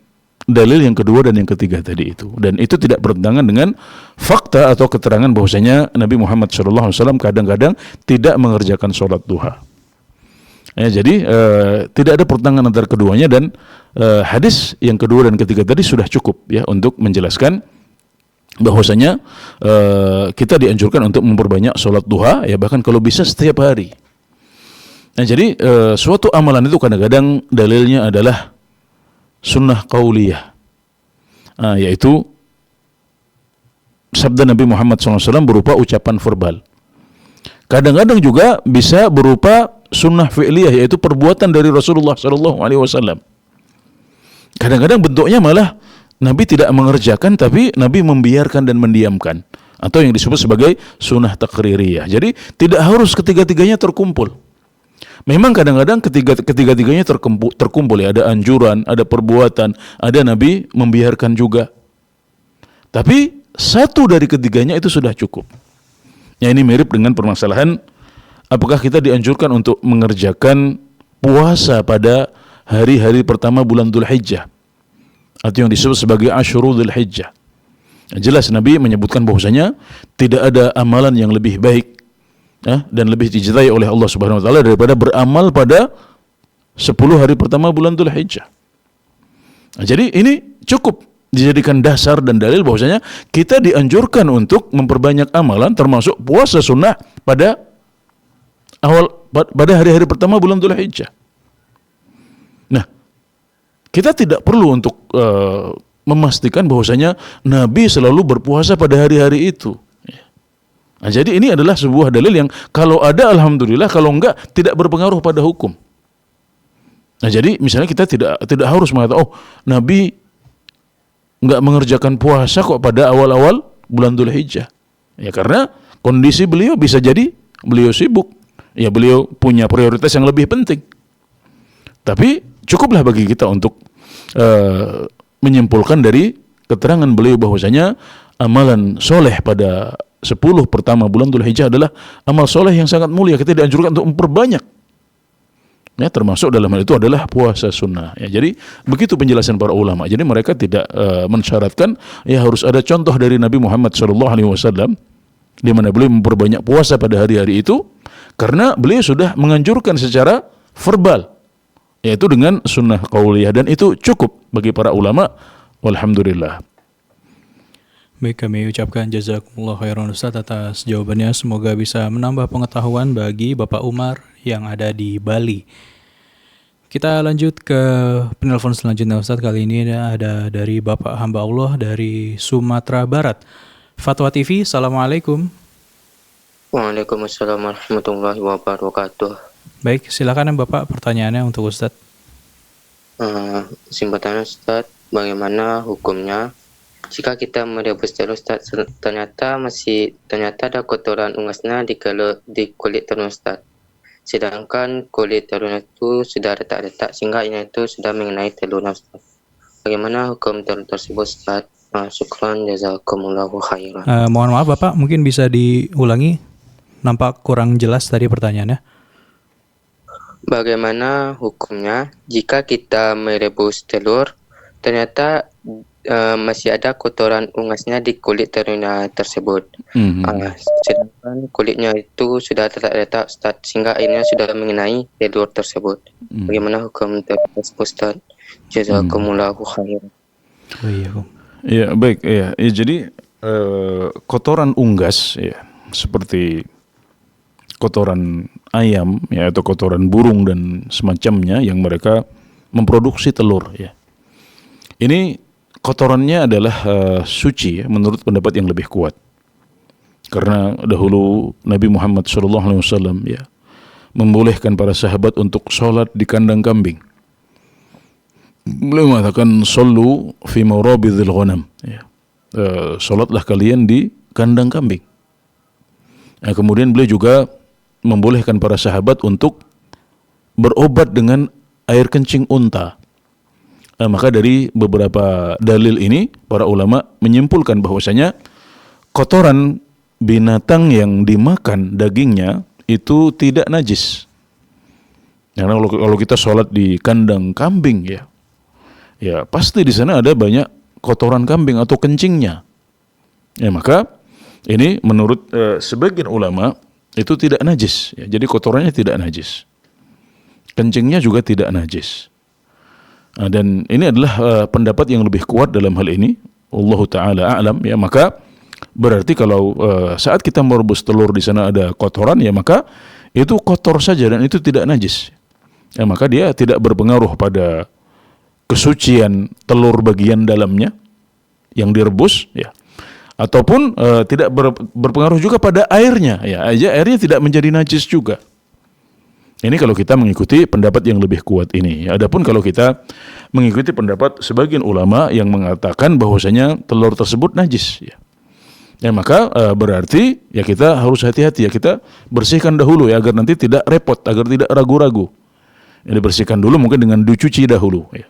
dalil yang kedua dan yang ketiga tadi itu, dan itu tidak bertentangan dengan fakta atau keterangan bahwasanya Nabi Muhammad SAW kadang-kadang tidak mengerjakan sholat duha. Ya, jadi tidak ada pertentangan antara keduanya, dan hadis yang kedua dan ketiga tadi sudah cukup ya untuk menjelaskan bahwasanya kita dianjurkan untuk memperbanyak sholat duha, ya bahkan kalau bisa setiap hari. Nah, jadi suatu amalan itu kadang-kadang dalilnya adalah sunnah qauliyah, yaitu sabda Nabi Muhammad SAW berupa ucapan verbal. Kadang-kadang juga bisa berupa sunnah fi'liyah, yaitu perbuatan dari Rasulullah SAW. Kadang-kadang bentuknya malah Nabi tidak mengerjakan, tapi Nabi membiarkan dan mendiamkan, atau yang disebut sebagai sunnah takririyah. Jadi tidak harus ketiga-tiganya terkumpul. Memang kadang-kadang ketiga-tiganya terkumpul ya, ada anjuran, ada perbuatan, ada Nabi membiarkan juga. Tapi satu dari ketiganya itu sudah cukup. Ya, ini mirip dengan permasalahan apakah kita dianjurkan untuk mengerjakan puasa pada hari-hari pertama bulan Dzulhijjah, atau yang disebut sebagai Asyurul Dzulhijjah. Jelas Nabi menyebutkan bahwasanya tidak ada amalan yang lebih baik dan lebih dicintai oleh Allah Subhanahu wa taala daripada beramal pada 10 hari pertama bulan Dzulhijjah. Jadi ini cukup dijadikan dasar dan dalil bahwasanya kita dianjurkan untuk memperbanyak amalan, termasuk puasa sunnah pada hari-hari pertama bulan Dzulhijjah. Nah, kita tidak perlu untuk memastikan bahwasanya Nabi selalu berpuasa pada hari-hari itu. Nah, jadi ini adalah sebuah dalil yang kalau ada alhamdulillah, kalau enggak tidak berpengaruh pada hukum. Nah, jadi misalnya kita tidak harus mengatakan, oh Nabi enggak mengerjakan puasa kok pada awal-awal bulan Dzulhijjah. Ya karena kondisi beliau bisa jadi beliau sibuk. Ya beliau punya prioritas yang lebih penting. Tapi cukuplah bagi kita untuk menyimpulkan dari keterangan beliau bahwasanya amalan soleh pada 10 pertama bulan Dzulhijjah adalah amal soleh yang sangat mulia. Kita dianjurkan untuk memperbanyak. Ya, termasuk dalam hal itu adalah puasa sunnah. Ya, jadi begitu penjelasan para ulama. Jadi mereka tidak mensyaratkan ya harus ada contoh dari Nabi Muhammad SAW di mana beliau memperbanyak puasa pada hari-hari itu, karena beliau sudah menganjurkan secara verbal, yaitu dengan sunnah qauliyah, dan itu cukup bagi para ulama. Walhamdulillah. Baik, kami ucapkan jazakumullah khairan Ustaz atas jawabannya. Semoga bisa menambah pengetahuan bagi Bapak Umar yang ada di Bali. Kita lanjut ke penelpon selanjutnya Ustaz. Kali ini ada dari Bapak hamba Allah dari Sumatera Barat. Fatwa TV, Assalamualaikum. Waalaikumsalam warahmatullahi wabarakatuh. Baik, silakan Bapak pertanyaannya untuk Ustaz. Singkatannya Ustaz, bagaimana hukumnya jika kita merebus telur Ustaz, ternyata ada kotoran unggasnya di kulit telur Ustaz. Sedangkan kulit telurnya itu sudah retak-retak sehingga ini itu sudah mengenai telurnya Ustaz. Bagaimana hukum telur tersebut Ustaz? Syukran jazakumullahu khairan. Mohon maaf Bapak, mungkin bisa diulangi, nampak kurang jelas tadi pertanyaannya. Bagaimana hukumnya jika kita merebus telur ternyata masih ada kotoran ungasnya di kulit telurnya tersebut. Sedangkan kulitnya itu sudah retak-retak Ustaz, sehingga airnya sudah mengenai telur tersebut. Bagaimana hukum tersebut Ustaz? Jazakumullahu khairan. Ya, baik ya. Jadi kotoran unggas ya, seperti kotoran ayam ya, atau kotoran burung dan semacamnya yang mereka memproduksi telur ya. Ini kotorannya adalah suci ya, menurut pendapat yang lebih kuat. Karena dahulu Nabi Muhammad SAW ya membolehkan para sahabat untuk sholat di kandang kambing. Beliau mengatakan sallu fi mawrabidhil ghanam ya. Sholatlah kalian di kandang kambing. Nah, kemudian beliau juga membolehkan para sahabat untuk berobat dengan air kencing unta. Maka dari beberapa dalil ini para ulama menyimpulkan bahwasanya kotoran binatang yang dimakan dagingnya itu tidak najis. Karena kalau kita sholat di kandang kambing ya pasti di sana ada banyak kotoran kambing atau kencingnya. Ya, maka ini menurut sebagian ulama itu tidak najis. Ya, jadi kotorannya tidak najis, kencingnya juga tidak najis. Dan ini adalah pendapat yang lebih kuat dalam hal ini. Wallahu ta'ala a'lam ya. Maka berarti kalau saat kita merebus telur di sana ada kotoran ya, maka itu kotor saja dan itu tidak najis ya, maka dia tidak berpengaruh pada kesucian telur bagian dalamnya yang direbus ya, ataupun tidak berpengaruh juga pada airnya ya, airnya tidak menjadi najis juga Ini kalau kita mengikuti pendapat yang lebih kuat ini. Adapun kalau kita mengikuti pendapat sebagian ulama yang mengatakan bahwasanya telur tersebut najis, ya maka berarti ya kita harus hati-hati, ya kita bersihkan dahulu ya agar nanti tidak repot, agar tidak ragu-ragu. Ya, dibersihkan dulu mungkin dengan dicuci dahulu. Ya.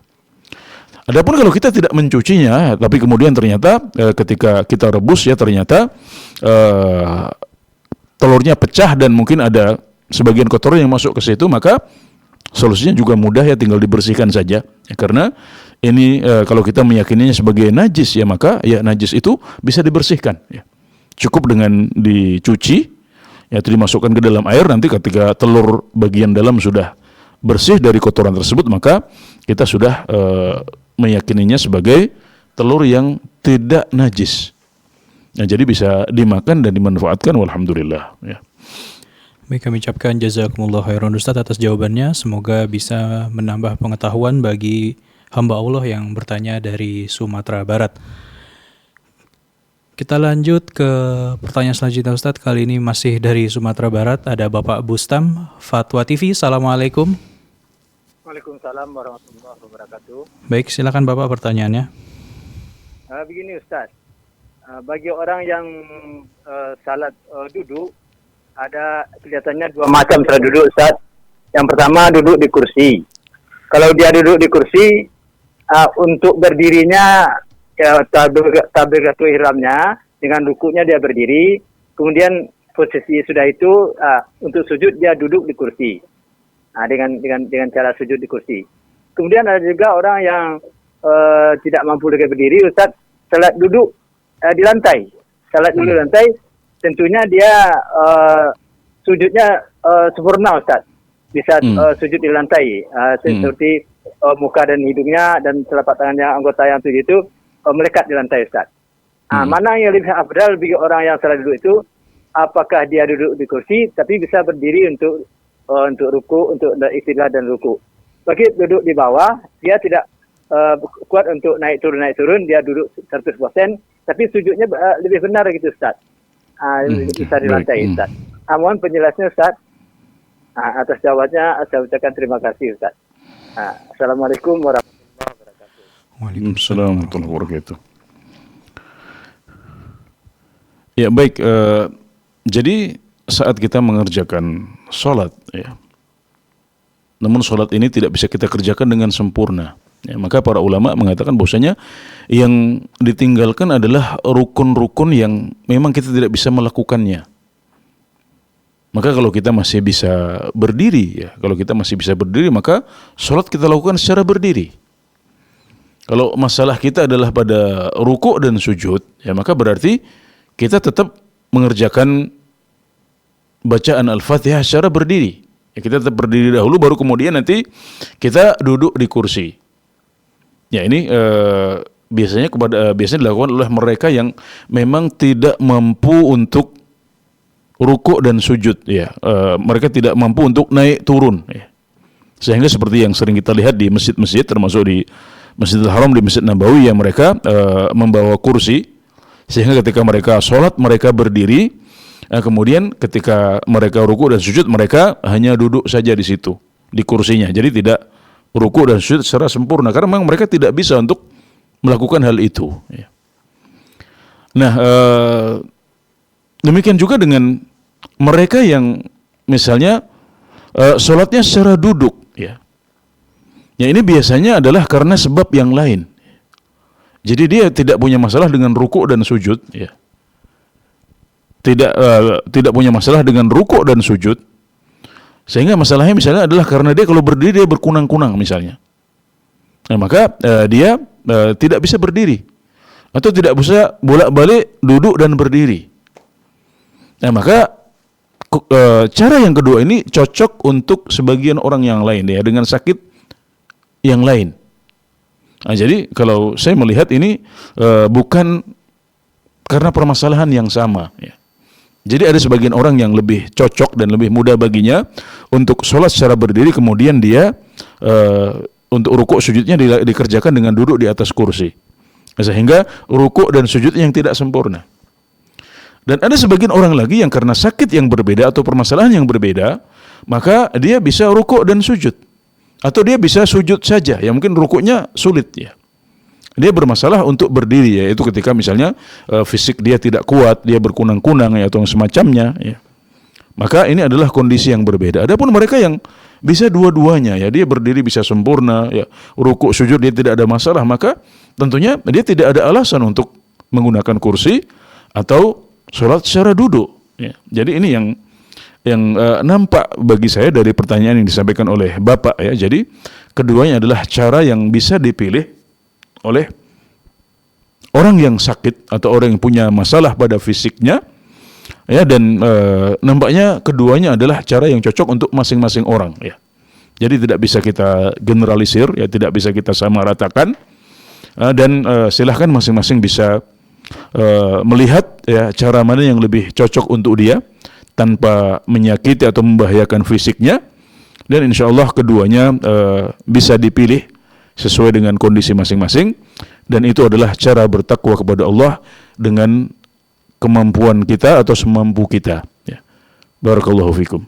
Adapun kalau kita tidak mencucinya, tapi kemudian ternyata ketika kita rebus ya ternyata telurnya pecah dan mungkin ada sebagian kotoran yang masuk ke situ, maka solusinya juga mudah ya, tinggal dibersihkan saja. Ya, karena ini kalau kita meyakininya sebagai najis ya maka ya najis itu bisa dibersihkan. Ya. Cukup dengan dicuci, ya itu dimasukkan ke dalam air, nanti ketika telur bagian dalam sudah bersih dari kotoran tersebut maka kita sudah meyakininya sebagai telur yang tidak najis. Nah, jadi bisa dimakan dan dimanfaatkan, walhamdulillah. Ya. Baik, kami ucapkan jazakumullah khairan Ustaz atas jawabannya. Semoga bisa menambah pengetahuan bagi hamba Allah yang bertanya dari Sumatera Barat. Kita lanjut ke pertanyaan selanjutnya Ustaz. Kali ini masih dari Sumatera Barat. Ada Bapak Bustam, Fatwa TV. Assalamualaikum. Waalaikumsalam warahmatullahi wabarakatuh. Baik, silakan Bapak pertanyaannya. Begini Ustaz, bagi orang yang salat duduk, ada kelihatannya dua macam salat duduk Ustaz. Yang pertama duduk di kursi. Kalau dia duduk di kursi, untuk berdirinya ya, takbiratul ihramnya dengan rukuknya dia berdiri, kemudian posisi sudah itu untuk sujud dia duduk di kursi. Dengan cara sujud di kursi. Kemudian ada juga orang yang tidak mampu lagi berdiri Ustaz, salat duduk di lantai. Salat duduk di lantai, tentunya dia sujudnya sempurna Ustaz. Bisa sujud di lantai seperti muka dan hidungnya dan telapak tangannya anggota yang tujuh itu melekat di lantai Ustaz. Mana yang lebih afdal bagi orang yang salat duduk itu? Apakah dia duduk di kursi tapi bisa berdiri untuk ruku, untuk istilah dan ruku. Bagi duduk di bawah, dia tidak kuat untuk naik turun, dia duduk 100%, tapi sujudnya lebih benar gitu Ustaz. Bisa di lantai Ustaz. Mohon penjelasannya Ustaz. Atas jawabannya saya ucapkan terima kasih Ustaz. Assalamualaikum warahmatullahi wabarakatuh. Waalaikumsalam warahmatullahi wabarakatuh. Ya baik, jadi saat kita mengerjakan sholat, ya, namun sholat ini tidak bisa kita kerjakan dengan sempurna. Ya, maka para ulama mengatakan bahwasanya yang ditinggalkan adalah rukun-rukun yang memang kita tidak bisa melakukannya. Maka kalau kita masih bisa berdiri, ya, kalau kita masih bisa berdiri, maka sholat kita lakukan secara berdiri. Kalau masalah kita adalah pada ruku' dan sujud, ya maka berarti kita tetap mengerjakan bacaan Al-Fatihah secara berdiri. Ya, kita tetap berdiri dahulu, baru kemudian nanti kita duduk di kursi. Ya ini biasanya dilakukan oleh mereka yang memang tidak mampu untuk rukuk dan sujud. Ya, mereka tidak mampu untuk naik turun. Ya. Sehingga seperti yang sering kita lihat di masjid-masjid, termasuk di Masjidil Haram, di Masjid Nabawi, yang mereka membawa kursi, sehingga ketika mereka sholat mereka berdiri. Kemudian ketika mereka ruku dan sujud mereka hanya duduk saja di situ, di kursinya. Jadi tidak ruku dan sujud secara sempurna karena memang mereka tidak bisa untuk melakukan hal itu. Nah, demikian juga dengan mereka yang misalnya sholatnya secara duduk, ya. Ya ini biasanya adalah karena sebab yang lain. Jadi dia tidak punya masalah dengan ruku dan sujud, ya. Tidak punya masalah dengan rukuk dan sujud, sehingga masalahnya misalnya adalah karena dia kalau berdiri dia berkunang-kunang misalnya. Nah, maka dia tidak bisa berdiri atau tidak bisa bolak-balik duduk dan berdiri. Nah, maka cara yang kedua ini cocok untuk sebagian orang yang lain, ya, dengan sakit yang lain. Nah, jadi kalau saya melihat ini bukan karena permasalahan yang sama, ya. Jadi ada sebagian orang yang lebih cocok dan lebih mudah baginya untuk sholat secara berdiri, kemudian dia untuk rukuk sujudnya dikerjakan dengan duduk di atas kursi, sehingga rukuk dan sujudnya yang tidak sempurna. Dan ada sebagian orang lagi yang karena sakit yang berbeda atau permasalahan yang berbeda, maka dia bisa rukuk dan sujud. Atau dia bisa sujud saja, ya mungkin rukuknya sulit ya. Dia bermasalah untuk berdiri, ya itu ketika misalnya fisik dia tidak kuat, dia berkunang-kunang ya, atau semacamnya ya. Maka ini adalah kondisi yang berbeda. Adapun mereka yang bisa dua-duanya, ya dia berdiri bisa sempurna, ya rukuk sujud dia tidak ada masalah, maka tentunya dia tidak ada alasan untuk menggunakan kursi atau sholat secara duduk. Ya. Jadi ini yang nampak bagi saya dari pertanyaan yang disampaikan oleh Bapak ya. Jadi keduanya adalah cara yang bisa dipilih oleh orang yang sakit atau orang yang punya masalah pada fisiknya ya, dan nampaknya keduanya adalah cara yang cocok untuk masing-masing orang ya. Jadi tidak bisa kita generalisir ya, tidak bisa kita samaratakan, dan silahkan masing-masing bisa melihat ya cara mana yang lebih cocok untuk dia tanpa menyakiti atau membahayakan fisiknya, dan insya Allah keduanya bisa dipilih sesuai dengan kondisi masing-masing, dan itu adalah cara bertakwa kepada Allah dengan kemampuan kita atau semampu kita ya. Barakallahu fikum.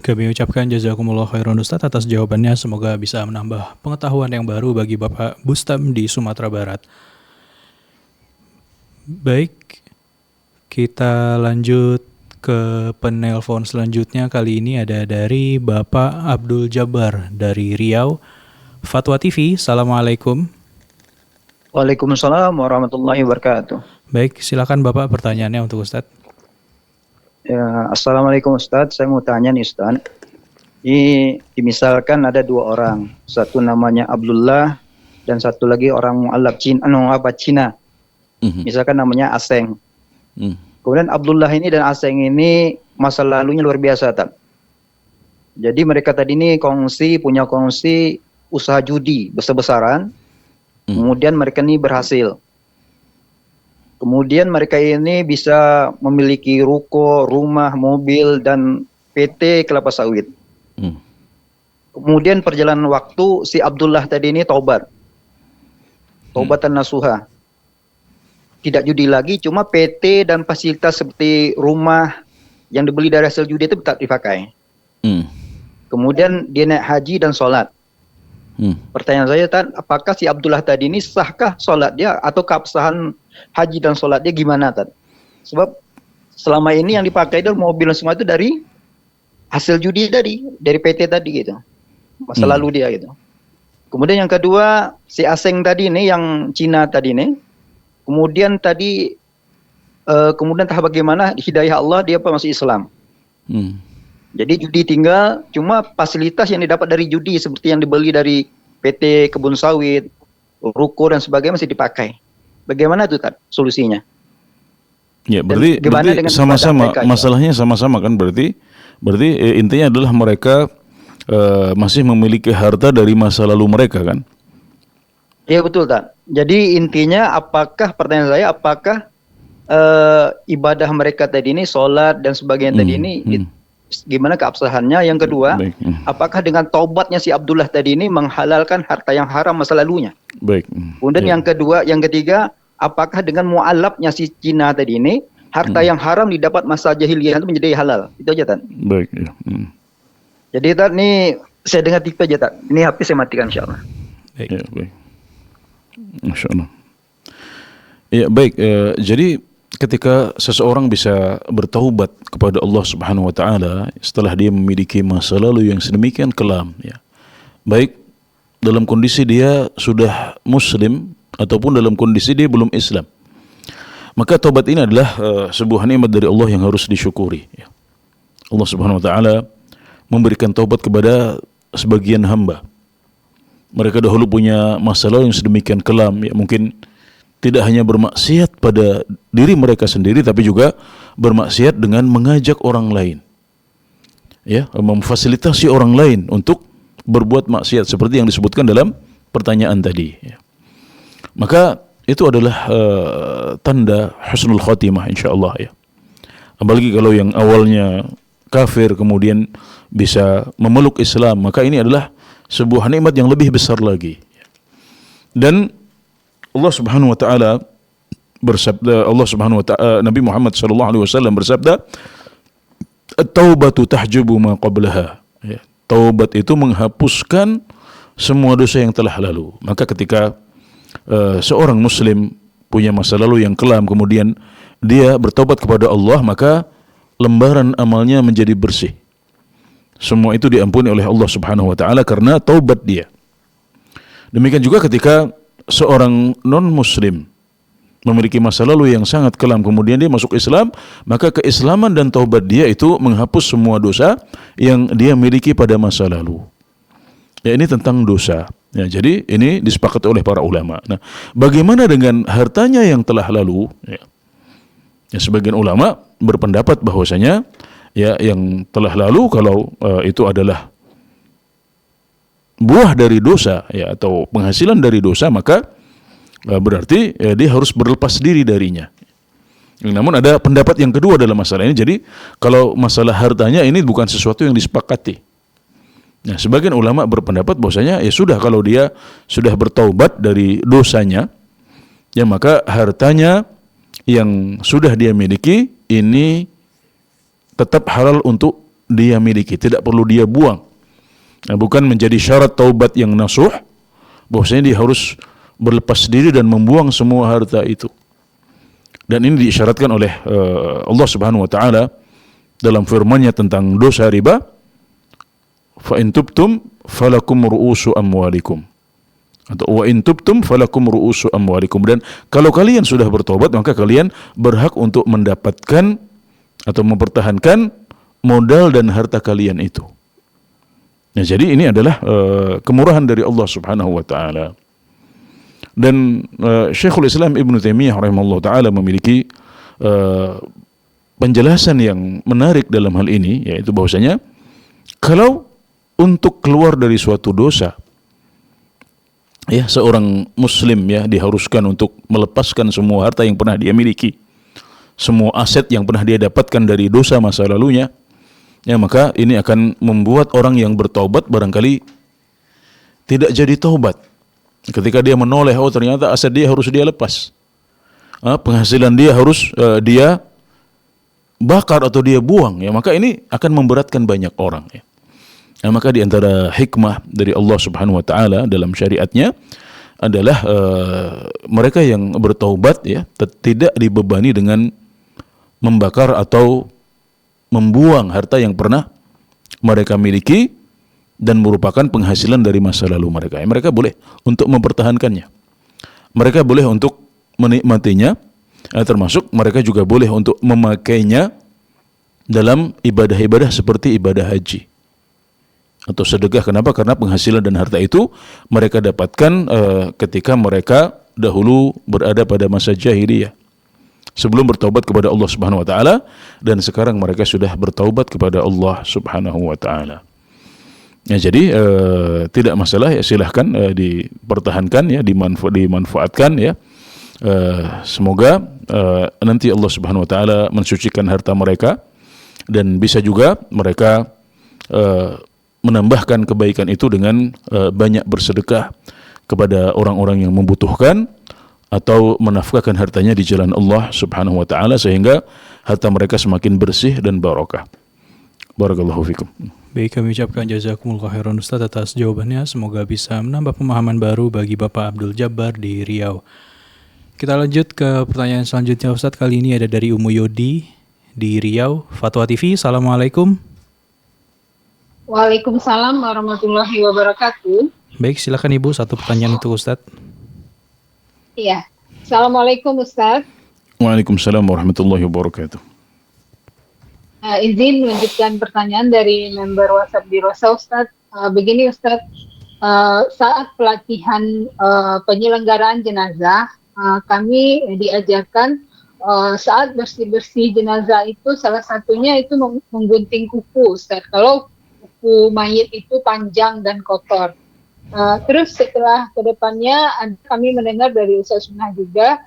Kami ucapkan jazakumullah khairan Ustaz atas jawabannya, semoga bisa menambah pengetahuan yang baru bagi Bapak Bustam di Sumatera Barat. Baik, kita lanjut ke penelpon selanjutnya. Kali ini ada dari Bapak Abdul Jabbar dari Riau. Fatwa TV, Assalamualaikum. Waalaikumsalam warahmatullahi wabarakatuh. Baik, silakan Bapak pertanyaannya untuk Ustadz. Ya, Assalamualaikum Ustadz, saya mau tanya nih Ustadz. Ini misalkan ada dua orang, satu namanya Abdullah dan satu lagi orang mu'allab Cina. Misalkan namanya Aseng. Kemudian Abdullah ini dan Aseng ini masa lalunya luar biasa, Tad. Jadi mereka tadi ini punya kongsi usaha judi besar-besaran. Kemudian mereka ini berhasil. Kemudian mereka ini bisa memiliki ruko, rumah, mobil, dan PT kelapa sawit. Kemudian perjalanan waktu si Abdullah tadi ini taubat. Taubatan nasuha. Tidak judi lagi, cuma PT dan fasilitas seperti rumah yang dibeli dari hasil judi itu tetap dipakai. Kemudian dia naik haji dan sholat. Pertanyaan saya, apakah si Abdullah tadi ini sahkah sholat dia atau keabsahan haji dan sholat dia gimana, Tad? Sebab selama ini yang dipakai itu mobil semua itu dari hasil judi tadi, dari PT tadi gitu. Masa lalu dia gitu. Kemudian yang kedua, si Aseng tadi ini yang Cina tadi ini, kemudian tadi kemudian entah bagaimana hidayah Allah dia masuk Islam. Jadi judi tinggal, cuma fasilitas yang didapat dari judi seperti yang dibeli dari PT Kebun Sawit, ruko dan sebagainya masih dipakai. Bagaimana itu, Tad, solusinya? Ya, berarti sama-sama masalahnya sama-sama kan, berarti intinya adalah mereka masih memiliki harta dari masa lalu mereka kan? Iya betul, Tad. Jadi intinya pertanyaan saya apakah ibadah mereka tadi ini, sholat dan sebagainya tadi ini gimana keabsahannya? Yang kedua, apakah dengan taubatnya si Abdullah tadi ini menghalalkan harta yang haram masa lalunya? Baik. Kemudian yang ketiga, apakah dengan mu'alabnya si Cina tadi ini harta yang haram didapat masa jahiliyah itu menjadi halal? Itu aja, Tad. Baik. Ya. Jadi Tad, ini saya dengar tipe aja, Tad. Ini HP saya matikan insyaallah. Baik. Ya, baik. Masya Allah. Ya baik. Jadi ketika seseorang bisa bertaubat kepada Allah Subhanahu wa taala setelah dia memiliki masa lalu yang sedemikian kelam ya. Baik dalam kondisi dia sudah muslim ataupun dalam kondisi dia belum Islam. Maka taubat ini adalah sebuah nikmat dari Allah yang harus disyukuri ya. Allah Subhanahu wa taala memberikan taubat kepada sebagian hamba. Mereka dahulu punya masa lalu yang sedemikian kelam ya, mungkin tidak hanya bermaksiat pada diri mereka sendiri, tapi juga bermaksiat dengan mengajak orang lain. Ya, memfasilitasi orang lain untuk berbuat maksiat seperti yang disebutkan dalam pertanyaan tadi. Ya. Maka itu adalah tanda husnul khotimah insyaallah ya. Apalagi kalau yang awalnya kafir kemudian bisa memeluk Islam, maka ini adalah sebuah nikmat yang lebih besar lagi. Dan Allah Subhanahu wa taala bersabda, Nabi Muhammad sallallahu alaihi wasallam bersabda, At-taubatu tahjubu ma qablaha. Ya, taubat itu menghapuskan semua dosa yang telah lalu. Maka ketika seorang muslim punya masa lalu yang kelam, kemudian dia bertobat kepada Allah, maka lembaran amalnya menjadi bersih. Semua itu diampuni oleh Allah Subhanahu wa taala karena taubat dia. Demikian juga ketika seorang non-muslim memiliki masa lalu yang sangat kelam, kemudian dia masuk Islam, maka keislaman dan taubat dia itu menghapus semua dosa yang dia miliki pada masa lalu. Ya, ini tentang dosa. Ya, jadi ini disepakati oleh para ulama. Nah, bagaimana dengan hartanya yang telah lalu? Ya, sebagian ulama berpendapat bahwasanya ya yang telah lalu kalau itu adalah buah dari dosa, ya, atau penghasilan dari dosa, maka berarti dia harus berlepas diri darinya. Namun ada pendapat yang kedua dalam masalah ini. Jadi kalau masalah hartanya ini bukan sesuatu yang disepakati. Nah, sebagian ulama berpendapat bahwasanya ya sudah, kalau dia sudah bertaubat dari dosanya, ya maka hartanya yang sudah dia miliki ini tetap halal untuk dia miliki, tidak perlu dia buang. Nah, bukan menjadi syarat taubat yang nasuh bahwasanya dia harus berlepas diri dan membuang semua harta itu. Dan ini diisyaratkan oleh Allah Subhanahu wa taala dalam firman-Nya tentang dosa riba, fa in tubtum falakum ru'usu amwalikum, atau wa in tubtum falakum ru'usu amwalikum, dan kalau kalian sudah bertobat maka kalian berhak untuk mendapatkan atau mempertahankan modal dan harta kalian itu. Nah, jadi ini adalah kemurahan dari Allah Subhanahu wa taala. Dan Syekhul Islam Ibnu Taimiyah rahimahullah ta'ala memiliki penjelasan yang menarik dalam hal ini, yaitu bahwasanya kalau untuk keluar dari suatu dosa, ya, seorang muslim ya diharuskan untuk melepaskan semua harta yang pernah dia miliki, semua aset yang pernah dia dapatkan dari dosa masa lalunya, ya, maka ini akan membuat orang yang bertaubat barangkali tidak jadi taubat. Ketika dia menoleh, oh ternyata aset dia harus dia lepas, penghasilan dia harus dia bakar atau dia buang, ya, maka ini akan memberatkan banyak orang, ya. Nah, maka di antara hikmah dari Allah Subhanahu wa taala dalam syariatnya adalah mereka yang bertaubat ya tidak dibebani dengan membakar atau membuang harta yang pernah mereka miliki dan merupakan penghasilan dari masa lalu mereka. Mereka boleh untuk mempertahankannya. Mereka boleh untuk menikmatinya, termasuk mereka juga boleh untuk memakainya dalam ibadah-ibadah seperti ibadah haji atau sedekah. Kenapa? Karena penghasilan dan harta itu mereka dapatkan ketika mereka dahulu berada pada masa jahiliyah, sebelum bertaubat kepada Allah Subhanahu wa taala, dan sekarang mereka sudah bertaubat kepada Allah Subhanahu wa taala. Ya, jadi tidak masalah, ya, silahkan dipertahankan, ya, dimanfaatkan, ya. Semoga nanti Allah Subhanahu wa taala mensucikan harta mereka, dan bisa juga mereka menambahkan kebaikan itu dengan banyak bersedekah kepada orang-orang yang membutuhkan atau menafkahkan hartanya di jalan Allah Subhanahu wa taala, sehingga harta mereka semakin bersih dan barokah. Barakallahu fikum. Baik, kami ucapkan jazakumullah khairan Ustaz atas jawabannya. Semoga bisa menambah pemahaman baru bagi Bapak Abdul Jabbar di Riau. Kita lanjut ke pertanyaan selanjutnya Ustaz. Kali ini ada dari Umu Yodi di Riau. Fatwa TV, Assalamualaikum. Waalaikumsalam warahmatullahi wabarakatuh. Baik, silakan Ibu, satu pertanyaan untuk Ustaz. Iya. Assalamualaikum Ustaz. Waalaikumsalam warahmatullahi wabarakatuh. Izin melanjutkan pertanyaan dari member WhatsApp di Rosa Ustaz. Begini Ustaz, saat pelatihan penyelenggaraan jenazah, kami diajarkan saat bersih-bersih jenazah itu salah satunya itu menggunting kuku Ustaz. Kalau kuku mayit itu panjang dan kotor. Terus setelah kedepannya kami mendengar dari Ustaz Sunnah juga,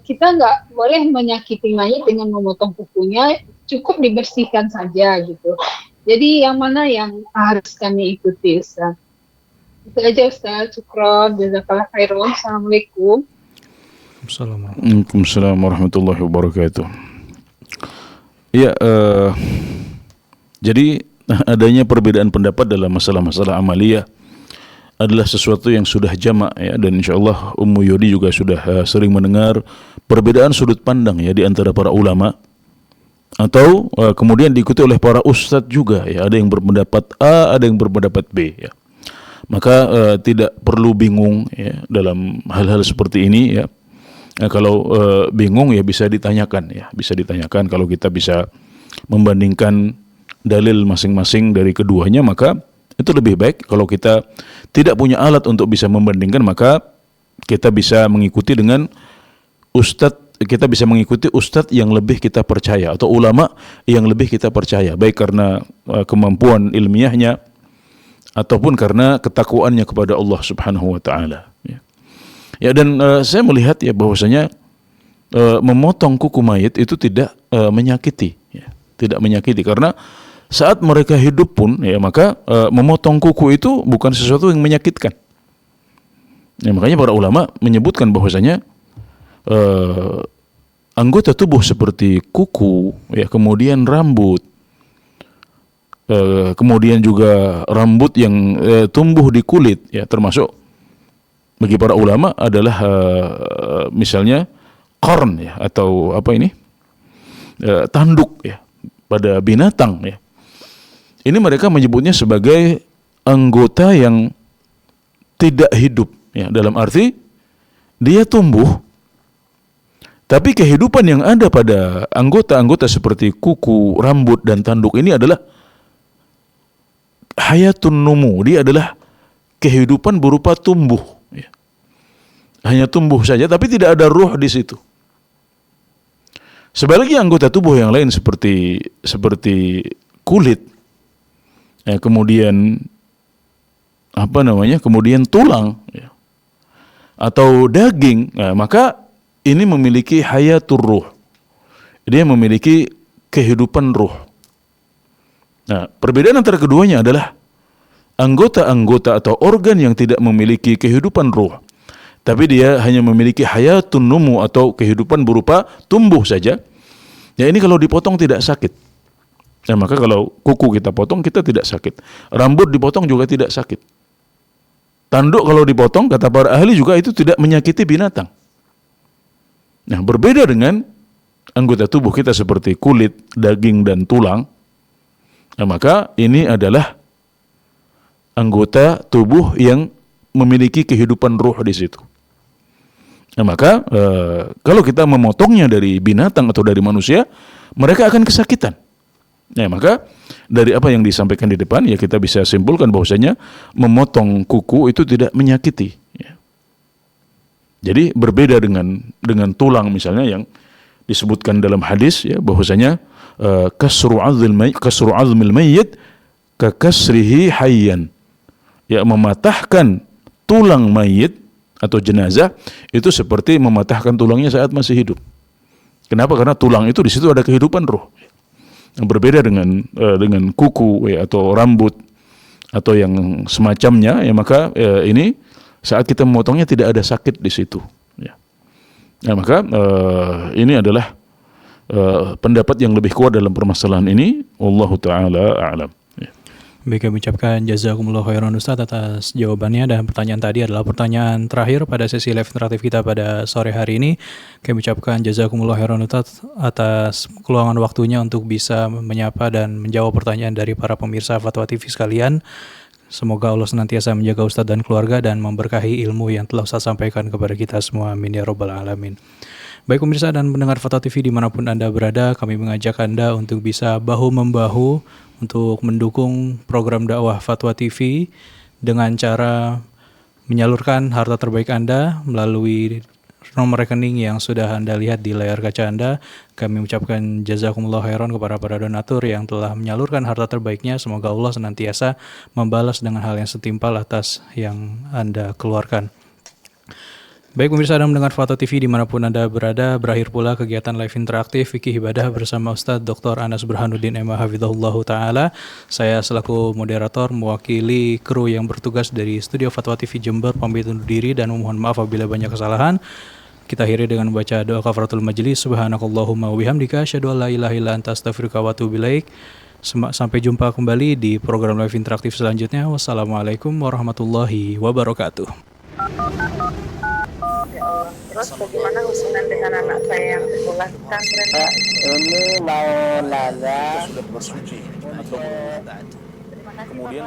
kita nggak boleh menyakiti mayit dengan memotong kukunya, cukup dibersihkan saja gitu. Jadi yang mana yang harus kami ikuti Ustaz? Itu aja Ustaz. Syukron, jazakallah khairan. Assalamualaikum. Waalaikumsalam warahmatullahi wabarakatuh. Ya, Jadi adanya perbedaan pendapat dalam masalah-masalah amaliyah adalah sesuatu yang sudah jamak ya, dan insyaallah Ummu Yodi juga sudah sering mendengar perbedaan sudut pandang ya di antara para ulama, atau kemudian diikuti oleh para ustadz juga ya, ada yang berpendapat A, ada yang berpendapat B ya. Maka tidak perlu bingung ya dalam hal-hal seperti ini ya. Kalau bingung ya bisa ditanyakan ya, bisa ditanyakan. Kalau kita bisa membandingkan dalil masing-masing dari keduanya, maka itu lebih baik. Kalau kita tidak punya alat untuk bisa membandingkan, maka kita bisa mengikuti dengan ustadz, kita bisa mengikuti ustadz yang lebih kita percaya atau ulama yang lebih kita percaya, baik karena kemampuan ilmiahnya ataupun karena ketakwaannya kepada Allah Subhanahu wa taala ya. Ya, dan saya melihat ya bahwasanya memotong kuku mayit itu tidak menyakiti ya, tidak menyakiti, karena saat mereka hidup pun ya, maka memotong kuku itu bukan sesuatu yang menyakitkan. Ya, makanya para ulama menyebutkan bahwasanya anggota tubuh seperti kuku ya, kemudian rambut, kemudian juga rambut yang tumbuh di kulit ya, termasuk bagi para ulama adalah misalnya qarn ya, atau apa ini, tanduk ya pada binatang ya. Ini mereka menyebutnya sebagai anggota yang tidak hidup ya, dalam arti dia tumbuh tapi kehidupan yang ada pada anggota-anggota seperti kuku, rambut dan tanduk ini adalah hayatun numu, dia adalah kehidupan berupa tumbuh ya. Hanya tumbuh saja tapi tidak ada ruh di situ. Sebaliknya anggota tubuh yang lain seperti kulit ya, kemudian apa namanya, kemudian tulang ya, atau daging, ya, maka ini memiliki hayatur ruh, dia memiliki kehidupan ruh. Nah, perbedaan antara keduanya adalah anggota-anggota atau organ yang tidak memiliki kehidupan ruh, tapi dia hanya memiliki hayatun numu atau kehidupan berupa tumbuh saja. Ya, ini kalau dipotong tidak sakit. Nah, maka kalau kuku kita potong kita tidak sakit. Rambut dipotong juga tidak sakit. Tanduk kalau dipotong kata para ahli juga itu tidak menyakiti binatang. Nah, berbeda dengan anggota tubuh kita seperti kulit, daging dan tulang. Nah, maka ini adalah anggota tubuh yang memiliki kehidupan ruh di situ. Nah, maka kalau kita memotongnya dari binatang atau dari manusia, mereka akan kesakitan. Nah, maka dari apa yang disampaikan di depan ya kita bisa simpulkan bahwasanya memotong kuku itu tidak menyakiti. Ya. Jadi berbeda dengan tulang misalnya yang disebutkan dalam hadis ya bahwasanya kasru azmil mayyit ka kasrihi hayyan. Ya, mematahkan tulang mayit atau jenazah itu seperti mematahkan tulangnya saat masih hidup. Kenapa? Karena tulang itu di situ ada kehidupan roh. Yang berbeda dengan kuku ya, atau rambut atau yang semacamnya ya, maka ini saat kita memotongnya tidak ada sakit di situ ya. Nah, maka ini adalah pendapat yang lebih kuat dalam permasalahan ini. Wallahu taala a'lam. Baik, kami ucapkan jazakumullah khairan Ustaz atas jawabannya, dan pertanyaan tadi adalah pertanyaan terakhir pada sesi live interaktif kita pada sore hari ini. Kami ucapkan jazakumullah khairan Ustaz atas keluangan waktunya untuk bisa menyapa dan menjawab pertanyaan dari para pemirsa Fatwa TV sekalian. Semoga Allah senantiasa menjaga Ustaz dan keluarga dan memberkahi ilmu yang telah Ustaz sampaikan kepada kita semua. Amin ya rabbal alamin. Baik pemirsa dan pendengar Fatwa TV dimanapun Anda berada, kami mengajak Anda untuk bisa bahu-membahu untuk mendukung program dakwah Fatwa TV dengan cara menyalurkan harta terbaik Anda melalui nomor rekening yang sudah Anda lihat di layar kaca Anda. Kami ucapkan jazakumullah khairan kepada para donatur yang telah menyalurkan harta terbaiknya. Semoga Allah senantiasa membalas dengan hal yang setimpal atas yang Anda keluarkan. Baik pemirsa dan mendengar Fatwa TV dimanapun Anda berada, berakhir pula kegiatan live interaktif Fikih Ibadah bersama Ustadz Dr. Anas Burhanuddin MA Hafizahullahu Ta'ala. Saya selaku moderator mewakili kru yang bertugas dari studio Fatwa TV Jember pamit undur diri dan mohon maaf apabila banyak kesalahan. Kita akhiri dengan membaca doa kafaratul majlis. Subhanakallahumma wa bihamdika asyhadu an la ilaha illa anta astaghfiruka wa atubu ilaik. Sampai jumpa kembali di program live interaktif selanjutnya. Wassalamualaikum warahmatullahi wabarakatuh. Ya Allah. Terus bagaimana hubungan dengan anak saya yang sekolah di pesantren? Ini mau nanya Sudah bersuci atau belum? Kemudian